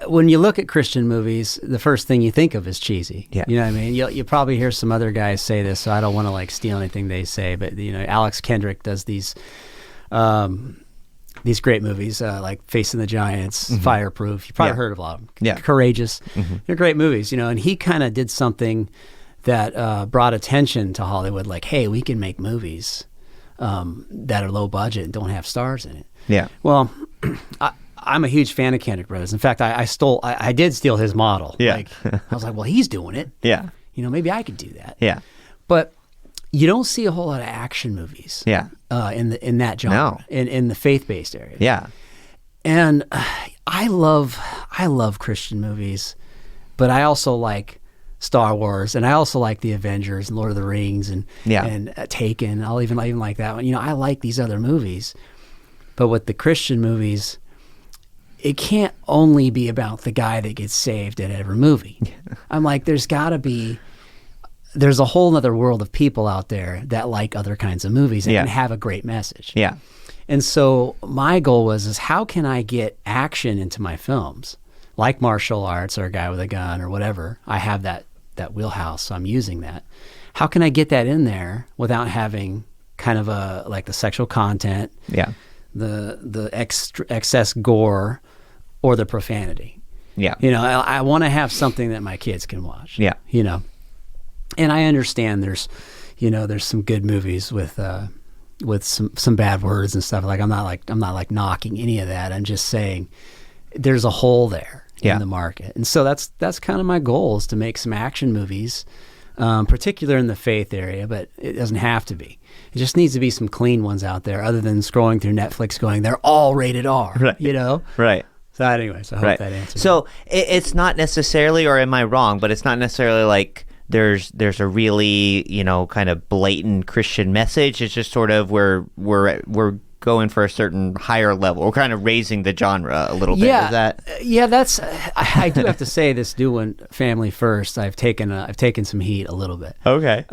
Speaker 13: when you look at Christian movies, the first thing you think of is cheesy. Yeah. You know what I mean? You probably hear some other guys say this, so I don't want to steal anything they say, but Alex Kendrick does these great movies like Facing the Giants, Fireproof. You probably heard of a lot of them. Yeah. Courageous. They're great movies, and he kind of did something that brought attention to Hollywood, like, hey, we can make movies that are low budget and don't have stars in it. Yeah. Well, I'm a huge fan of Kendrick Brothers. In fact, I did steal his model. Yeah. I was like, well, he's doing it. Yeah. Maybe I could do that. Yeah. But you don't see a whole lot of action movies. Yeah. In that genre, in the faith-based area. Yeah. And I love Christian movies, but I also like Star Wars, and I also like the Avengers and Lord of the Rings and Taken. I'll even like that one. I like these other movies, but with the Christian movies, it can't only be about the guy that gets saved at every movie. I'm like, there's a whole other world of people out there that like other kinds of movies and have a great message. Yeah. And so my goal was how can I get action into my films, like martial arts or a guy with a gun or whatever? I have that wheelhouse, so I'm using that. How can I get that in there without having kind of the sexual content, the excess gore, or the profanity? Yeah. I want to have something that my kids can watch. Yeah. And I understand there's some good movies with some bad words and stuff. I'm not knocking any of that. I'm just saying there's a hole there in the market. And so that's kind of my goal, is to make some action movies, particular in the faith area, but it doesn't have to be. It just needs to be some clean ones out there, other than scrolling through Netflix going, they're all rated R, right. Right. So anyways, I hope that answers.
Speaker 3: So it's not necessarily, or am I wrong, but it's not necessarily like there's a really, kind of blatant Christian message. It's just sort of we're going for a certain higher level. We're kind of raising the genre a little bit.
Speaker 13: Yeah.
Speaker 3: Is that?
Speaker 13: Yeah, I do have to say, this doing family first, I've taken some heat a little bit. Okay.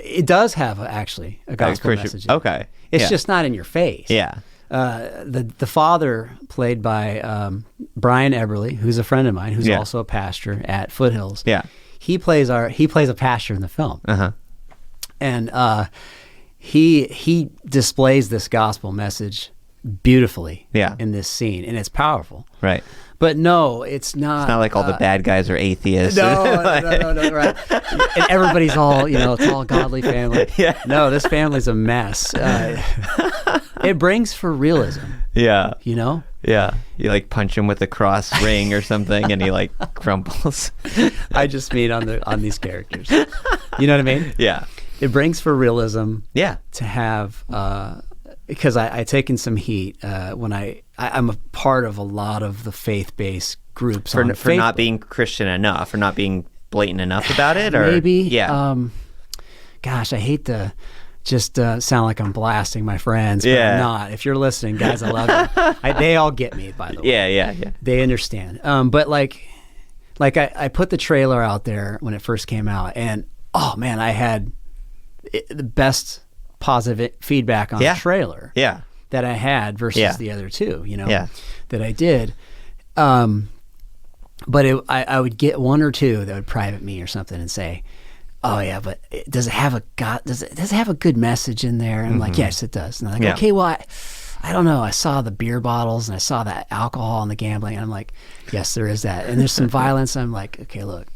Speaker 13: It does have actually a gospel message. Okay. It's just not in your face. Yeah. The father, played by Brian Eberly, who's a friend of mine, who's also a pastor at Foothills. Yeah. He plays a pastor in the film. Uh-huh. And he displays this gospel message beautifully in this scene, and it's powerful. Right. But no, it's not.
Speaker 3: It's not like all the bad guys are atheists.
Speaker 13: No, right. And everybody's all, it's all godly family. Yeah. No, this family's a mess. It brings for realism. Yeah.
Speaker 3: Yeah. You punch him with a cross ring or something, and he crumbles.
Speaker 13: I just mean on these characters. You know what I mean? Yeah. It brings for realism. Yeah. To have, because I taken some heat when I'm a part of a lot of the faith-based groups
Speaker 3: for not being Christian enough, or not being blatant enough about it, or
Speaker 13: maybe. Yeah. Gosh, I hate to just sound like I'm blasting my friends, but I'm not. If you're listening, guys, I love you. They all get me, by the way. Yeah. They understand. But I put the trailer out there when it first came out, and oh man, I had the best positive feedback on the trailer that I had versus the other two, that I did. But I would get one or two that would private me or something and say, oh yeah, but does it have a good message in there? And I'm like, yes, it does. And I'm like, okay, well, I don't know. I saw the beer bottles and I saw that alcohol and the gambling. And I'm like, yes, there is that. And there's some violence. I'm like, okay, look.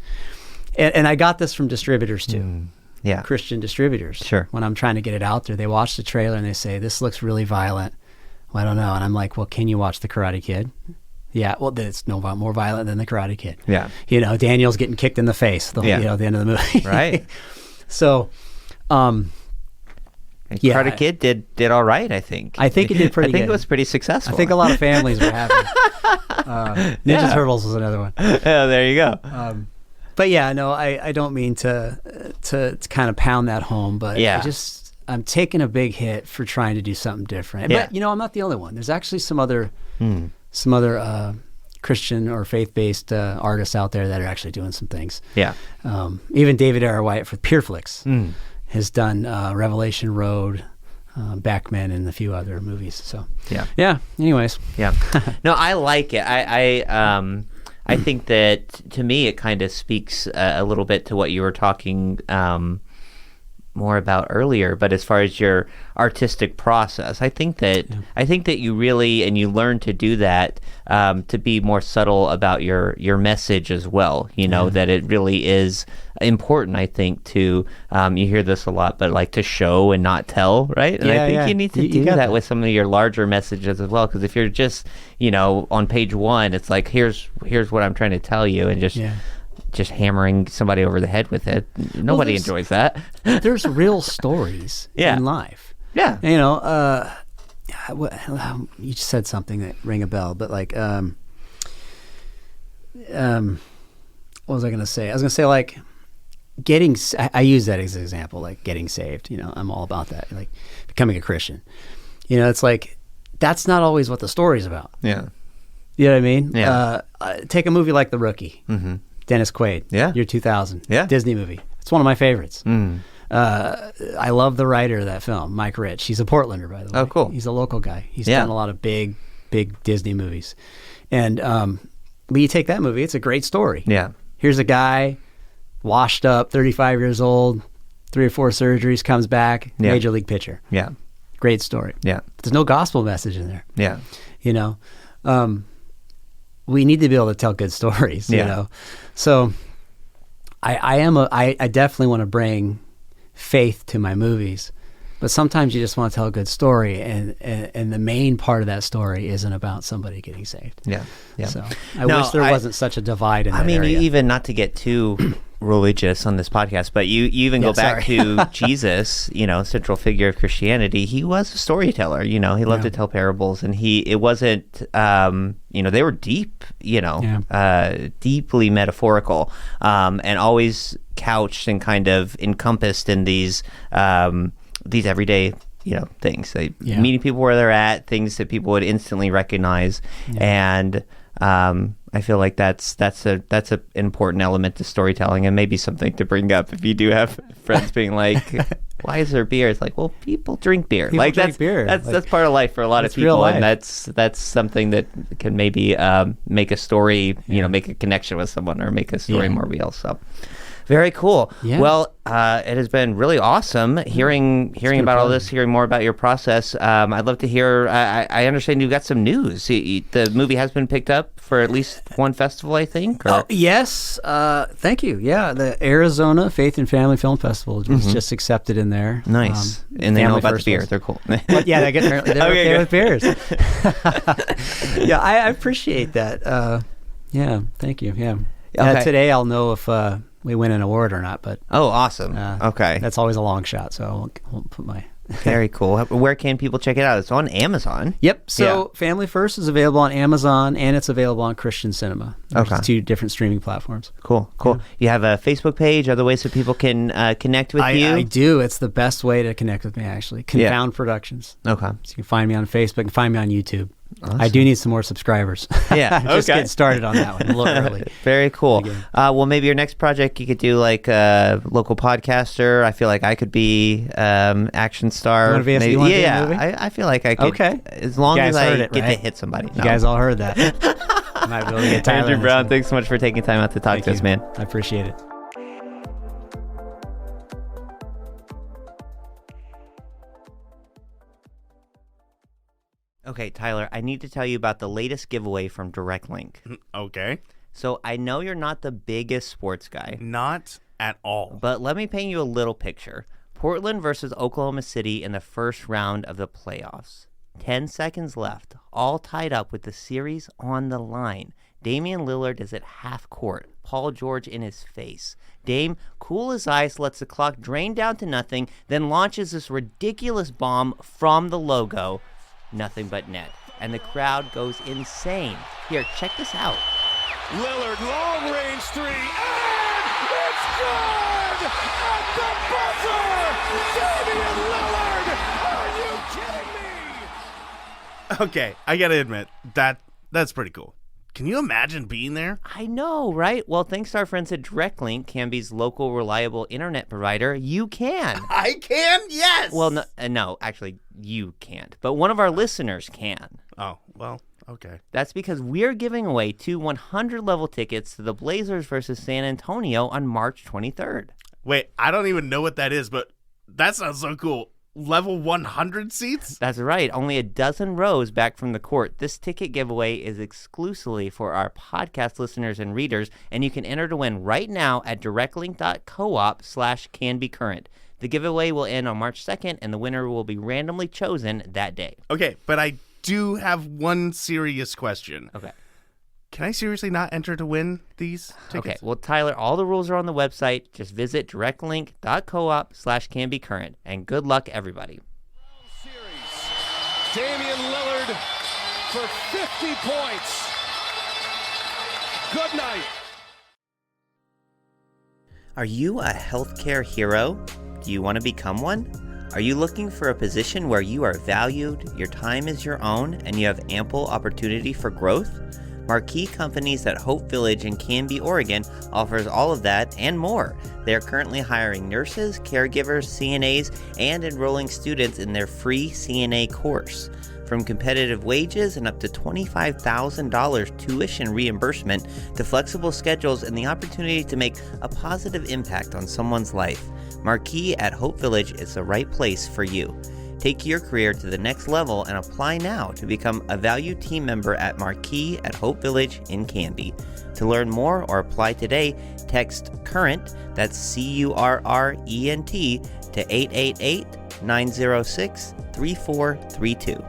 Speaker 13: And I got this from distributors too. Yeah. Christian distributors. Sure. When I'm trying to get it out there, they watch the trailer and they say, this looks really violent. Well, I don't know. And I'm like, well, can you watch The Karate Kid? Yeah, well, it's no more violent than The Karate Kid. Yeah. Daniel's getting kicked in the face at the end of the movie. Right. So,
Speaker 3: Karate Kid did all right, I think.
Speaker 13: I think it did pretty good.
Speaker 3: I think it was pretty successful.
Speaker 13: I think a lot of families were happy. Ninja Turtles was another one.
Speaker 3: Yeah, there you go.
Speaker 13: But yeah, no, I don't mean to kind of pound that home, but I'm taking a big hit for trying to do something different.
Speaker 3: Yeah.
Speaker 13: But I'm not the only one. There's actually some other Christian or faith-based artists out there that are actually doing some things.
Speaker 3: Yeah.
Speaker 13: Even David Arrow White for Pureflix has done Revelation Road, Backman, and a few other movies. So yeah. Anyways,
Speaker 3: yeah. No, I like it. I think that to me it kind of speaks a little bit to what you were talking more about earlier, but as far as your artistic process, I think that you really, and you learn to do that, to be more subtle about your message as well, that it really is important, I think, to you hear this a lot, but like to show and not tell, right? And I think you need to do that with some of your larger messages as well, because if you're just on page 1, it's like here's what I'm trying to tell you, and just hammering somebody over the head with it. Nobody enjoys that.
Speaker 13: There's real stories in life.
Speaker 3: Yeah.
Speaker 13: You just said something that rang a bell, but like, what was I going to say? I was going to say like I use that as an example, like getting saved. I'm all about that. Like becoming a Christian. It's like, that's not always what the story's about.
Speaker 3: Yeah.
Speaker 13: You know what I mean?
Speaker 3: Yeah.
Speaker 13: Take a movie like The Rookie.
Speaker 3: Mm-hmm.
Speaker 13: Dennis Quaid, year 2000, Disney movie. It's one of my favorites. I love the writer of that film, Mike Rich. He's a Portlander, by the way.
Speaker 3: Oh, cool.
Speaker 13: He's a local guy. He's done a lot of big Disney movies. And but you take that movie, it's a great story.
Speaker 3: Yeah.
Speaker 13: Here's a guy, washed up, 35 years old, 3 or 4 surgeries, comes back, major league pitcher.
Speaker 3: Yeah.
Speaker 13: Great story.
Speaker 3: Yeah.
Speaker 13: There's no gospel message in there.
Speaker 3: Yeah.
Speaker 13: We need to be able to tell good stories, So I definitely want to bring faith to my movies, but sometimes you just want to tell a good story, and the main part of that story isn't about somebody getting saved.
Speaker 3: Yeah. Yeah.
Speaker 13: So I wish there wasn't such a divide in that area.
Speaker 3: Even not to get too religious on this podcast, but you even go back to Jesus, central figure of Christianity. He was a storyteller, he loved to tell parables, and it wasn't, they were deep, deeply metaphorical, and always couched and kind of encompassed in these everyday, things, meeting people where they're at, things that people would instantly recognize. And, I feel like that's an important element to storytelling, and maybe something to bring up if you do have friends being like, why is there beer? It's like, well, people drink beer. That's part of life for a lot of people, and that's something that can maybe make a story, make a connection with someone, or make a story more real. So very cool. Yeah. Well, it has been really awesome hearing about all this, hearing more about your process. I'd love to hear. I understand you've got some news. The movie has been picked up for at least one festival, I think.
Speaker 13: Oh, yes. Thank you. Yeah, the Arizona Faith and Family Film Festival was just accepted in there.
Speaker 3: Nice. And they know about the beer. They're cool.
Speaker 13: Yeah, they're okay with beers. Yeah, I appreciate that. Yeah, thank you. Yeah. Okay. Today I'll know if we win an award or not, but
Speaker 3: awesome. Okay,
Speaker 13: that's always a long shot, so I won't put my
Speaker 3: very cool. Where can people check it out? It's on Amazon.
Speaker 13: Yep. So Family First is available on Amazon, and it's available on Christian Cinema. There's 2 different streaming platforms.
Speaker 3: Cool. Yeah. You have a Facebook page, other ways that people can connect with you?
Speaker 13: I do. It's the best way to connect with me, actually. Confound Productions.
Speaker 3: Okay.
Speaker 13: So you can find me on Facebook and find me on YouTube. Awesome. I do need some more subscribers.
Speaker 3: Yeah,
Speaker 13: just getting started on that one a little early.
Speaker 3: Very cool. Well, maybe your next project you could do like a local podcaster. I feel like I could be action star.
Speaker 13: You want to be a movie?
Speaker 3: I feel like I could. Okay, as long as I get to hit somebody.
Speaker 13: You guys all heard that. I might be able to get Tyler.
Speaker 3: Andrew Brown, thanks so much for taking time out to talk to us, man.
Speaker 13: I appreciate it.
Speaker 3: Okay, Tyler, I need to tell you about the latest giveaway from Direct Link.
Speaker 2: Okay.
Speaker 3: So I know you're not the biggest sports guy.
Speaker 2: Not at all.
Speaker 3: But let me paint you a little picture. Portland versus Oklahoma City in the first round of the playoffs. 10 seconds left, all tied up with the series on the line. Damian Lillard is at half court. Paul George in his face. Dame, cool as ice, lets the clock drain down to nothing, then launches this ridiculous bomb from the logo. Nothing but net. And the crowd goes insane. Here, check this out.
Speaker 14: Lillard, long range 3, and it's good! At the buzzer! Damian Lillard!
Speaker 2: Okay, I gotta admit, that's pretty cool. Can you imagine being there?
Speaker 3: I know, right? Well, thanks to our friends at DirectLink, Canby's local reliable internet provider, you can.
Speaker 2: I can? Yes!
Speaker 3: Well, no, actually, you can't. But one of our listeners can.
Speaker 2: Oh, well, okay.
Speaker 3: That's because we're giving away 2 100-level tickets to the Blazers versus San Antonio on March 23rd.
Speaker 2: Wait, I don't even know what that is, but that sounds so cool. Level 100 seats?
Speaker 3: That's right. Only a dozen rows back from the court. This ticket giveaway is exclusively for our podcast listeners and readers, and you can enter to win right now at directlink.coop/canbycurrent. The giveaway will end on March 2nd, and the winner will be randomly chosen that day.
Speaker 2: Okay, but I do have one serious question.
Speaker 3: Okay.
Speaker 2: Can I seriously not enter to win these tickets?
Speaker 3: Okay, well, Tyler, all the rules are on the website. Just visit directlink.coop/canbycurrent, and good luck, everybody.
Speaker 14: Damian Lillard for 50 points. Good night.
Speaker 3: Are you a healthcare hero? Do you want to become one? Are you looking for a position where you are valued, your time is your own, and you have ample opportunity for growth? Marquee Companies at Hope Village in Canby, Oregon offers all of that and more. They are currently hiring nurses, caregivers, CNAs, and enrolling students in their free CNA course. From competitive wages and up to $25,000 tuition reimbursement to flexible schedules and the opportunity to make a positive impact on someone's life, Marquee at Hope Village is the right place for you. Take your career to the next level and apply now to become a valued team member at Marquee at Hope Village in Canby. To learn more or apply today, text CURRENT, that's CURRENT, to 888-906-3432.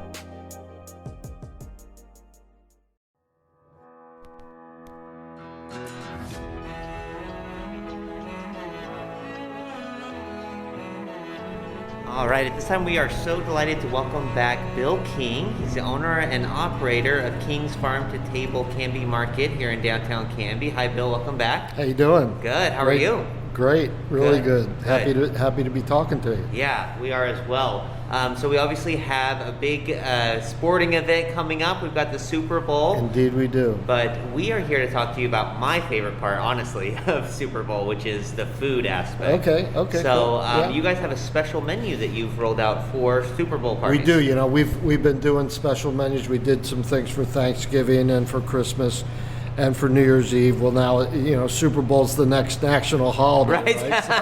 Speaker 3: All right, at this time we are so delighted to welcome back Bill King. He's the owner and operator of King's Farm to Table Canby Market here in downtown Canby. Hi, Bill. Welcome back.
Speaker 15: How you doing?
Speaker 3: Good. How are you?
Speaker 15: Great. Really good.
Speaker 3: Good.
Speaker 15: Happy to be talking to you.
Speaker 3: Yeah, we are as well. So we obviously have a big sporting event coming up. We've got the Super Bowl.
Speaker 15: Indeed we do.
Speaker 3: But we are here to talk to you about my favorite part, honestly, of Super Bowl, which is the food aspect.
Speaker 15: Okay.
Speaker 3: So
Speaker 15: cool.
Speaker 3: You guys have a special menu that you've rolled out for Super Bowl parties.
Speaker 15: We do. You know, we've been doing special menus. We did some things for Thanksgiving and for Christmas and for New Year's Eve. Well, now, you know, Super Bowl's the next national holiday, right? So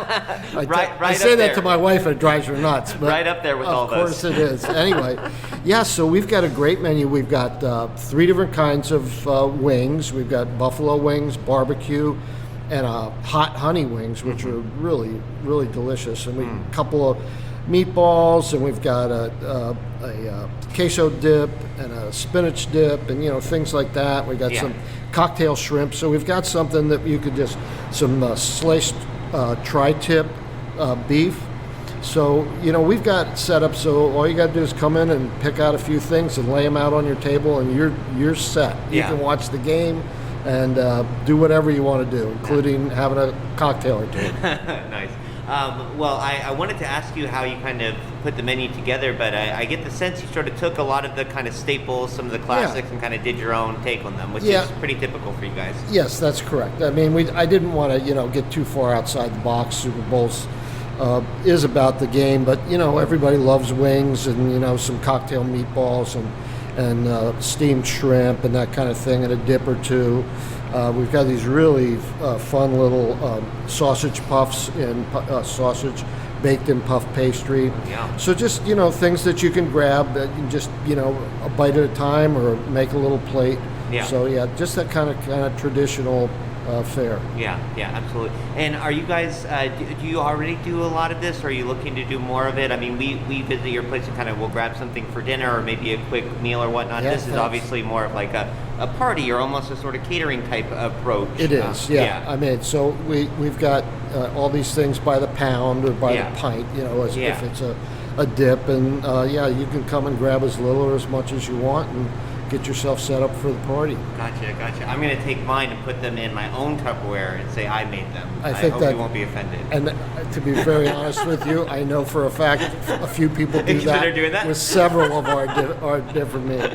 Speaker 15: I say that to my wife, and it drives her nuts. But
Speaker 3: right up there with all those.
Speaker 15: Of course it is. Anyway, yeah, so we've got a great menu. We've got 3 different kinds of wings. We've got buffalo wings, barbecue, and hot honey wings, which are really, really delicious. And a couple of meatballs, and we've got a queso dip and a spinach dip, and, you know, things like that. We got some cocktail shrimp. So we've got something that you could just, some sliced tri-tip beef. So, you know, we've got it set up so all you got to do is come in and pick out a few things and lay them out on your table, and you're set. You can watch the game and do whatever you want to do, including having a cocktail or two.
Speaker 3: Nice. Well, I wanted to ask you how you kind of put the menu together, but I get the sense you sort of took a lot of the kind of staples, some of the classics, and kind of did your own take on them, which is pretty typical for you guys.
Speaker 15: Yes, that's correct. I mean, I didn't want to, you know, get too far outside the box. Super Bowls is about the game, but, you know, everybody loves wings and, you know, some cocktail meatballs and steamed shrimp and that kind of thing, and a dip or two. We've got these really fun little sausage puffs and sausage baked in puff pastry.
Speaker 3: Yeah.
Speaker 15: So just, you know, things that you can grab that you just, you know, a bite at a time or make a little plate.
Speaker 3: Yeah.
Speaker 15: So yeah, just that kind of traditional fare.
Speaker 3: Yeah, absolutely. And are you guys, do you already do a lot of this, or are you looking to do more of it? I mean, we visit your place and kind of we'll grab something for dinner or maybe a quick meal or whatnot.
Speaker 15: Yeah,
Speaker 3: this is obviously more of like a party or almost a sort of catering type approach.
Speaker 15: It is, yeah. I mean, so we've got all these things by the pound or by the pint, you know, as if it's a dip. And you can come and grab as little or as much as you want, and get yourself set up for the party.
Speaker 3: Gotcha. I'm going to take mine and put them in my own Tupperware and say I made them.
Speaker 15: I
Speaker 3: hope you won't be offended.
Speaker 15: And to be very honest with you, I know for a fact a few people do that with several of our different meals.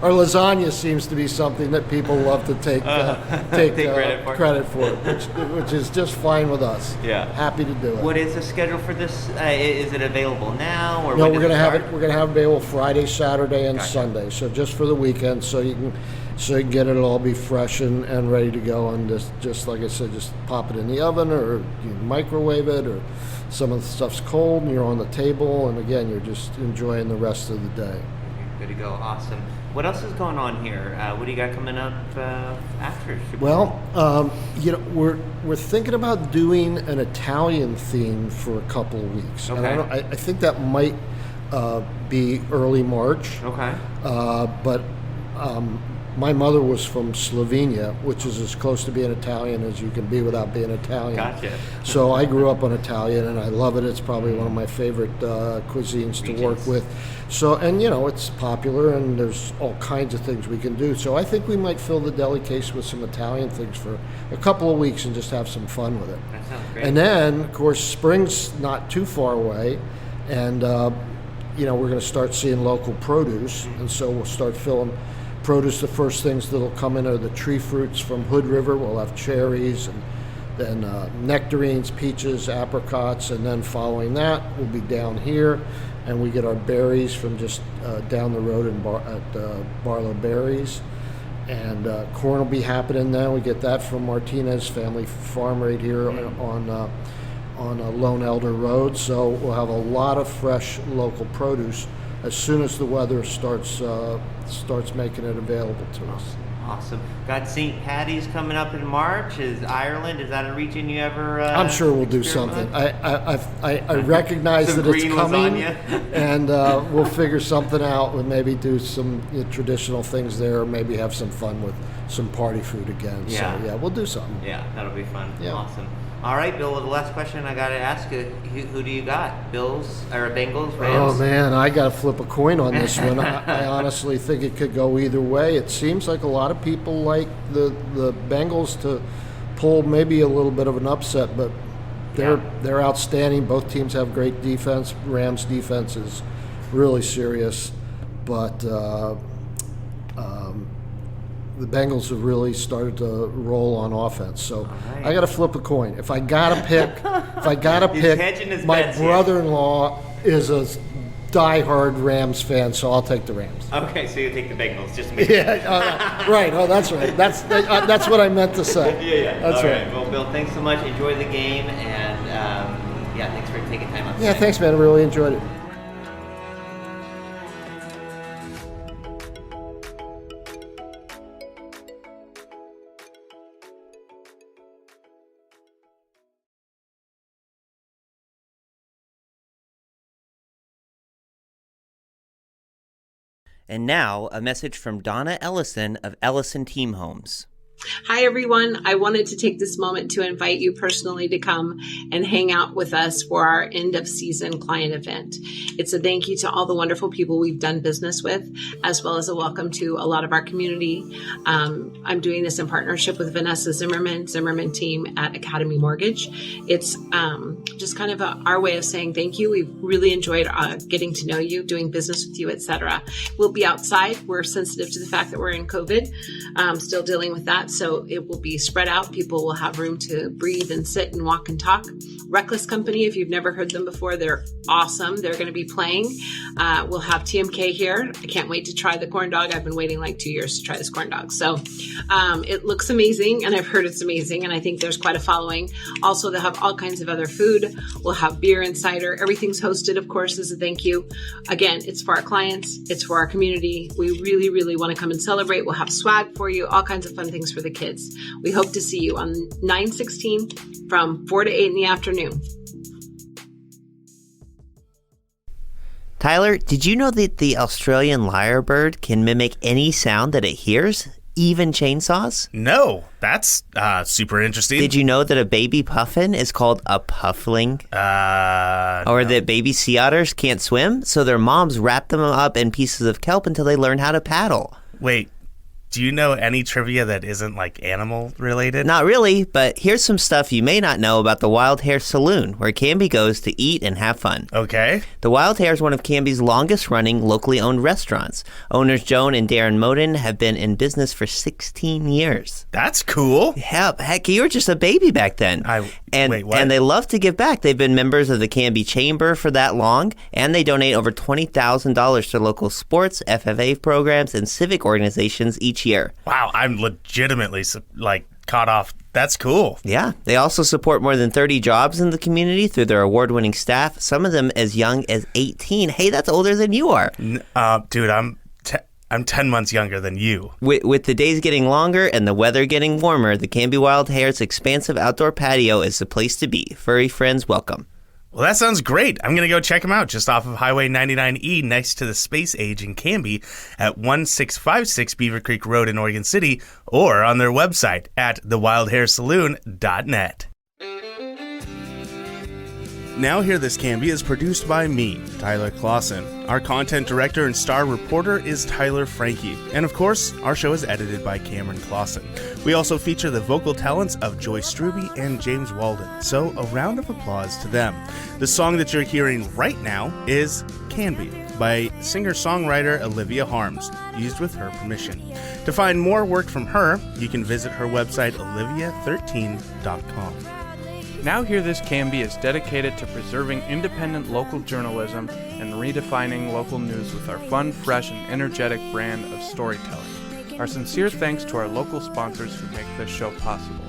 Speaker 15: Our lasagna seems to be something that people love to take credit for, which is just fine with us.
Speaker 3: Yeah,
Speaker 15: happy to do it.
Speaker 3: What is the schedule for this? Is it available now, or
Speaker 15: no? We're gonna have it. We're gonna have it available Friday, Saturday, and Sunday. So just for the weekend, so you can get it all, be fresh and ready to go, and just like I said, just pop it in the oven or you microwave it, or some of the stuff's cold and you're on the table, and again, you're just enjoying the rest of the day.
Speaker 3: Good to go. Awesome. What else is going on here? What do you got coming up after?
Speaker 15: Well, we're thinking about doing an Italian theme for a couple of weeks.
Speaker 3: Okay.
Speaker 15: And I think that might be early March.
Speaker 3: Okay.
Speaker 15: But my mother was from Slovenia, which is as close to being Italian as you can be without being Italian.
Speaker 3: Gotcha.
Speaker 15: So I grew up on Italian, and I love it. It's probably one of my favorite cuisines to work with. So, and it's popular, and there's all kinds of things we can do. So I think we might fill the deli case with some Italian things for a couple of weeks and just have some fun with it.
Speaker 3: That sounds great.
Speaker 15: And then, of course, spring's not too far away, and we're going to start seeing local produce, and so we'll start filling produce. The first things that'll come in are the tree fruits from Hood River. We'll have cherries, and then nectarines, peaches, apricots, and then following that, we'll be down here, and we get our berries from just down the road at Barlow Berries. And corn will be happening now. We get that from Martinez Family Farm right here on Lone Elder Road. So we'll have a lot of fresh local produce as soon as the weather starts making it available to us.
Speaker 3: Awesome. Got St. Patty's coming up in March. Is that a region you ever?
Speaker 15: I'm sure we'll do something. I recognize that it's coming, and we'll figure something out. We'll maybe do some traditional things there, or maybe have some fun with some party food again.
Speaker 3: Yeah.
Speaker 15: So we'll do something.
Speaker 3: Yeah, that'll be fun.
Speaker 15: Yeah.
Speaker 3: Awesome. All right, Bill, the last question I got to ask you, who do you got? Bills or Bengals, Rams?
Speaker 15: Oh, man, I got to flip a coin on this one. I honestly think it could go either way. It seems like a lot of people like the Bengals to pull maybe a little bit of an upset, but they're outstanding. Both teams have great defense. Rams' defense is really serious, but the Bengals have really started to roll on offense. So right. I got to flip a coin. If I got to pick, my brother-in-law is a diehard Rams fan, so I'll take the Rams.
Speaker 3: Okay, so you take the Bengals, just me.
Speaker 15: Yeah, right. Oh, that's right. That's what I meant to say.
Speaker 3: Yeah.
Speaker 15: That's
Speaker 3: all
Speaker 15: right.
Speaker 3: Well, Bill, thanks so much. Enjoy the game, and thanks for taking time out.
Speaker 15: Yeah, thanks, man. I really enjoyed it.
Speaker 3: And now, a message from Donna Ellison of Ellison Team Homes.
Speaker 16: Hi, everyone. I wanted to take this moment to invite you personally to come and hang out with us for our end of season client event. It's a thank you to all the wonderful people we've done business with, as well as a welcome to a lot of our community. I'm doing this in partnership with Vanessa Zimmerman team at Academy Mortgage. It's just kind of our way of saying thank you. We've really enjoyed getting to know you, doing business with you, etc. We'll be outside. We're sensitive to the fact that we're in COVID, still dealing with that. So it will be spread out. People will have room to breathe and sit and walk and talk. Reckless Company, if you've never heard them before, they're awesome. They're going to be playing. We'll have TMK here. I can't wait to try the corn dog. I've been waiting like 2 years to try this corn dog. So it looks amazing, and I've heard it's amazing, and I think there's quite a following. Also, they'll have all kinds of other food. We'll have beer and cider. Everything's hosted, of course, as a thank you. Again, it's for our clients. It's for our community. We really, really want to come and celebrate. We'll have swag for you, all kinds of fun things for the kids. We hope to see you on 9/16 from 4 to 8 in the afternoon.
Speaker 3: Tyler, did you know that the Australian lyrebird can mimic any sound that it hears, even chainsaws?
Speaker 2: No, that's super interesting.
Speaker 3: Did you know that a baby puffin is called a puffling? Or that baby sea otters can't swim, so their moms wrap them up in pieces of kelp until they learn how to paddle?
Speaker 2: Wait, do you know any trivia that isn't like animal related?
Speaker 3: Not really, but here's some stuff you may not know about the Wild Hare Saloon, where Canby goes to eat and have fun.
Speaker 2: Okay.
Speaker 3: The Wild Hare is one of Canby's longest running locally owned restaurants. Owners Joan and Darren Moden have been in business for 16 years.
Speaker 2: That's cool.
Speaker 3: Yeah, heck, you were just a baby back then.
Speaker 2: Wait, what?
Speaker 3: And they love to give back. They've been members of the Canby Chamber for that long, and they donate over $20,000 to local sports, FFA programs, and civic organizations each year.
Speaker 2: Wow, I'm legitimately caught off. That's cool.
Speaker 3: Yeah. They also support more than 30 jobs in the community through their award-winning staff, some of them as young as 18. Hey, that's older than you are.
Speaker 2: Dude, I'm 10 months younger than you.
Speaker 3: With the days getting longer and the weather getting warmer, the Canby Wild Hare's expansive outdoor patio is the place to be. Furry friends welcome.
Speaker 2: Well, that sounds great. I'm going to go check them out just off of Highway 99E next to the Space Age in Canby at 1656 Beaver Creek Road in Oregon City, or on their website at thewildharesaloon.net. Now Hear This Canby is produced by me, Tyler Clausen. Our content director and star reporter is Tyler Frankie. And of course, our show is edited by Cameron Clausen. We also feature the vocal talents of Joyce Struby and James Walden. So a round of applause to them. The song that you're hearing right now is Canby by singer-songwriter Olivia Harms, used with her permission. To find more work from her, you can visit her website, olivia13.com.
Speaker 17: Now Hear This Canby is dedicated to preserving independent local journalism and redefining local news with our fun, fresh, and energetic brand of storytelling. Our sincere thanks to our local sponsors who make this show possible.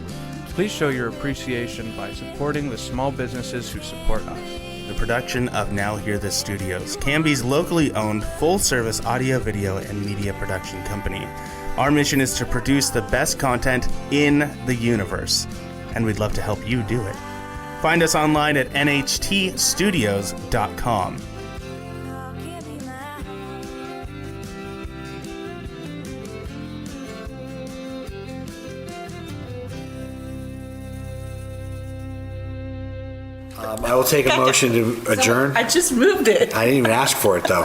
Speaker 17: Please show your appreciation by supporting the small businesses who support us.
Speaker 2: The production of Now Hear This Studios, Canby's locally owned full-service audio, video, and media production company. Our mission is to produce the best content in the universe, and we'd love to help you do it. Find us online at nhtstudios.com.
Speaker 6: I will take a motion to adjourn.
Speaker 18: I just moved it.
Speaker 6: I didn't even ask for it, though.